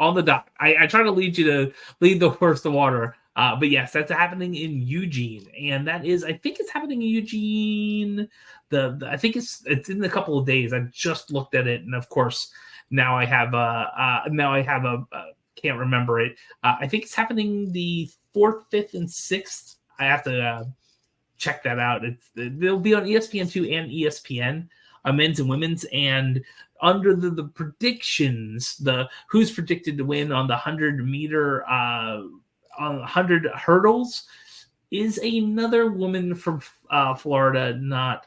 On the dot. I try to lead the horse to water. But yes, that's happening in Eugene. And that is, I think it's happening in Eugene. I think it's in a couple of days. I just looked at it. And of course, now I have can't remember it. I think it's happening the 4th, 5th, and 6th. I have to check that out. They'll be on ESPN2 and ESPN, men's and women's. And under the predictions, who's predicted to win on the 100-meter, on 100 hurdles is another woman from Florida, not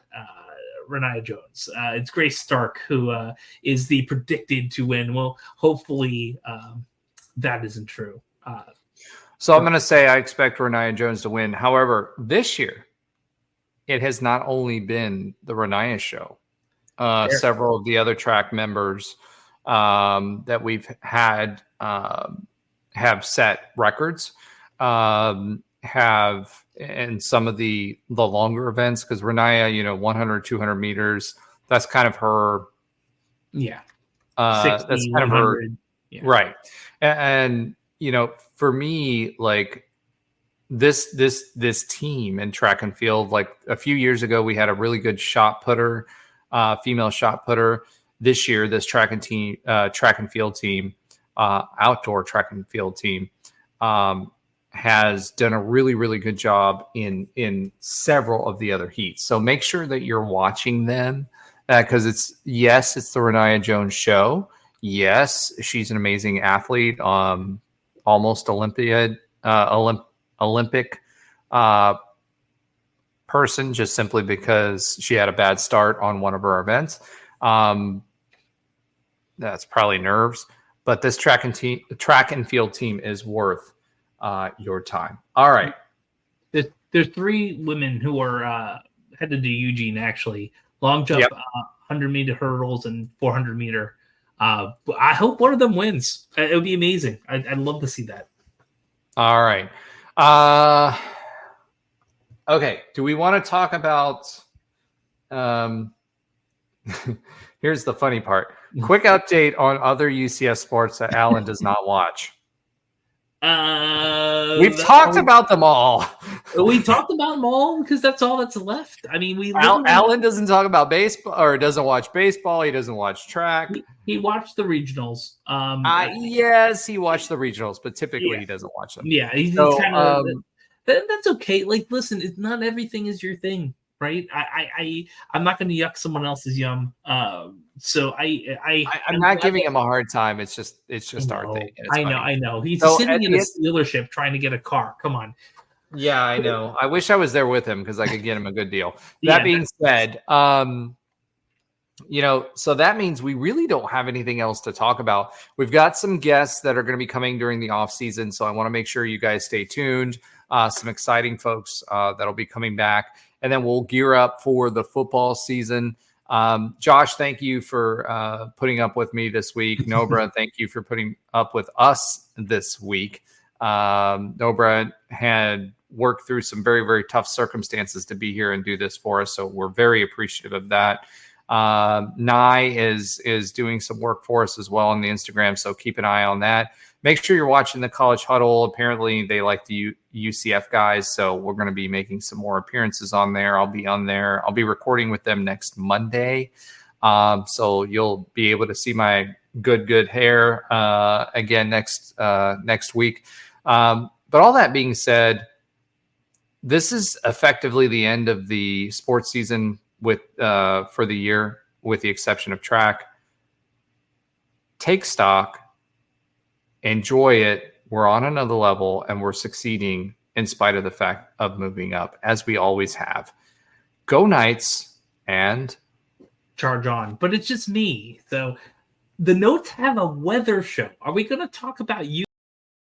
Renaya Jones. It's Grace Stark who is the predicted to win. Well, hopefully that isn't true. So I'm going to say I expect Renaya Jones to win. However, this year, it has not only been the Renaya show. Several of the other track members that we've had have set records, have in some of the longer events, because Renaya, 100, 200 meters, that's kind of her. Yeah. 60, that's kind of her. Yeah. Right. And, for me, like this team in track and field, like a few years ago, we had a really good shot putter, female shot putter. This year, this track and field team, outdoor track and field team, has done a really, really good job in several of the other heats. So make sure that you're watching them, because it's the Renaya Jones show. Yes, she's an amazing athlete, almost Olympic person, just simply because she had a bad start on one of her events. That's probably nerves, but this track and field team is worth your time. All right. There's 3 women who are headed to Eugene, actually. Long jump, 100-meter hurdles, and 400-meter. I hope one of them wins. It would be amazing. I'd love to see that. All right. Okay. Do we want to talk about here's the funny part. Quick update on other UCF sports that Alan does not watch. We've talked about them all. We talked about them all because that's all that's left. I mean, Alan doesn't talk about baseball, or doesn't watch baseball. He doesn't watch track. He watched the regionals. Yes, he watched the regionals, but typically he doesn't watch them. Yeah, he's kind of. That's okay. Like, listen, not everything is your thing, right? I'm not going to yuck someone else's yum. So I'm not giving him a hard time. It's just our thing. I know. He's sitting in a dealership trying to get a car. Come on. Yeah, I know. I wish I was there with him because I could get him a good deal. That being said, so that means we really don't have anything else to talk about. We've got some guests that are going to be coming during the off season, so I want to make sure you guys stay tuned. Some exciting folks that'll be coming back. and then we'll gear up for the football season. Josh, thank you for putting up with me this week. Nobra, thank you for putting up with us this week. Nobra had worked through some very, very tough circumstances to be here and do this for us, so we're very appreciative of that. Nye is doing some work for us as well on the Instagram, so keep an eye on that. Make sure you're watching the College Huddle. Apparently, they like the UCF guys, so we're going to be making some more appearances on there. I'll be on there. I'll be recording with them next Monday, so you'll be able to see my good hair again next week. But all that being said, this is effectively the end of the sports season for the year, with the exception of track. Take stock. Enjoy it. We're on another level, and we're succeeding in spite of the fact of moving up, as we always have. Go Knights and charge on. But it's just me. So the notes have a weather show. Are we going to talk about you?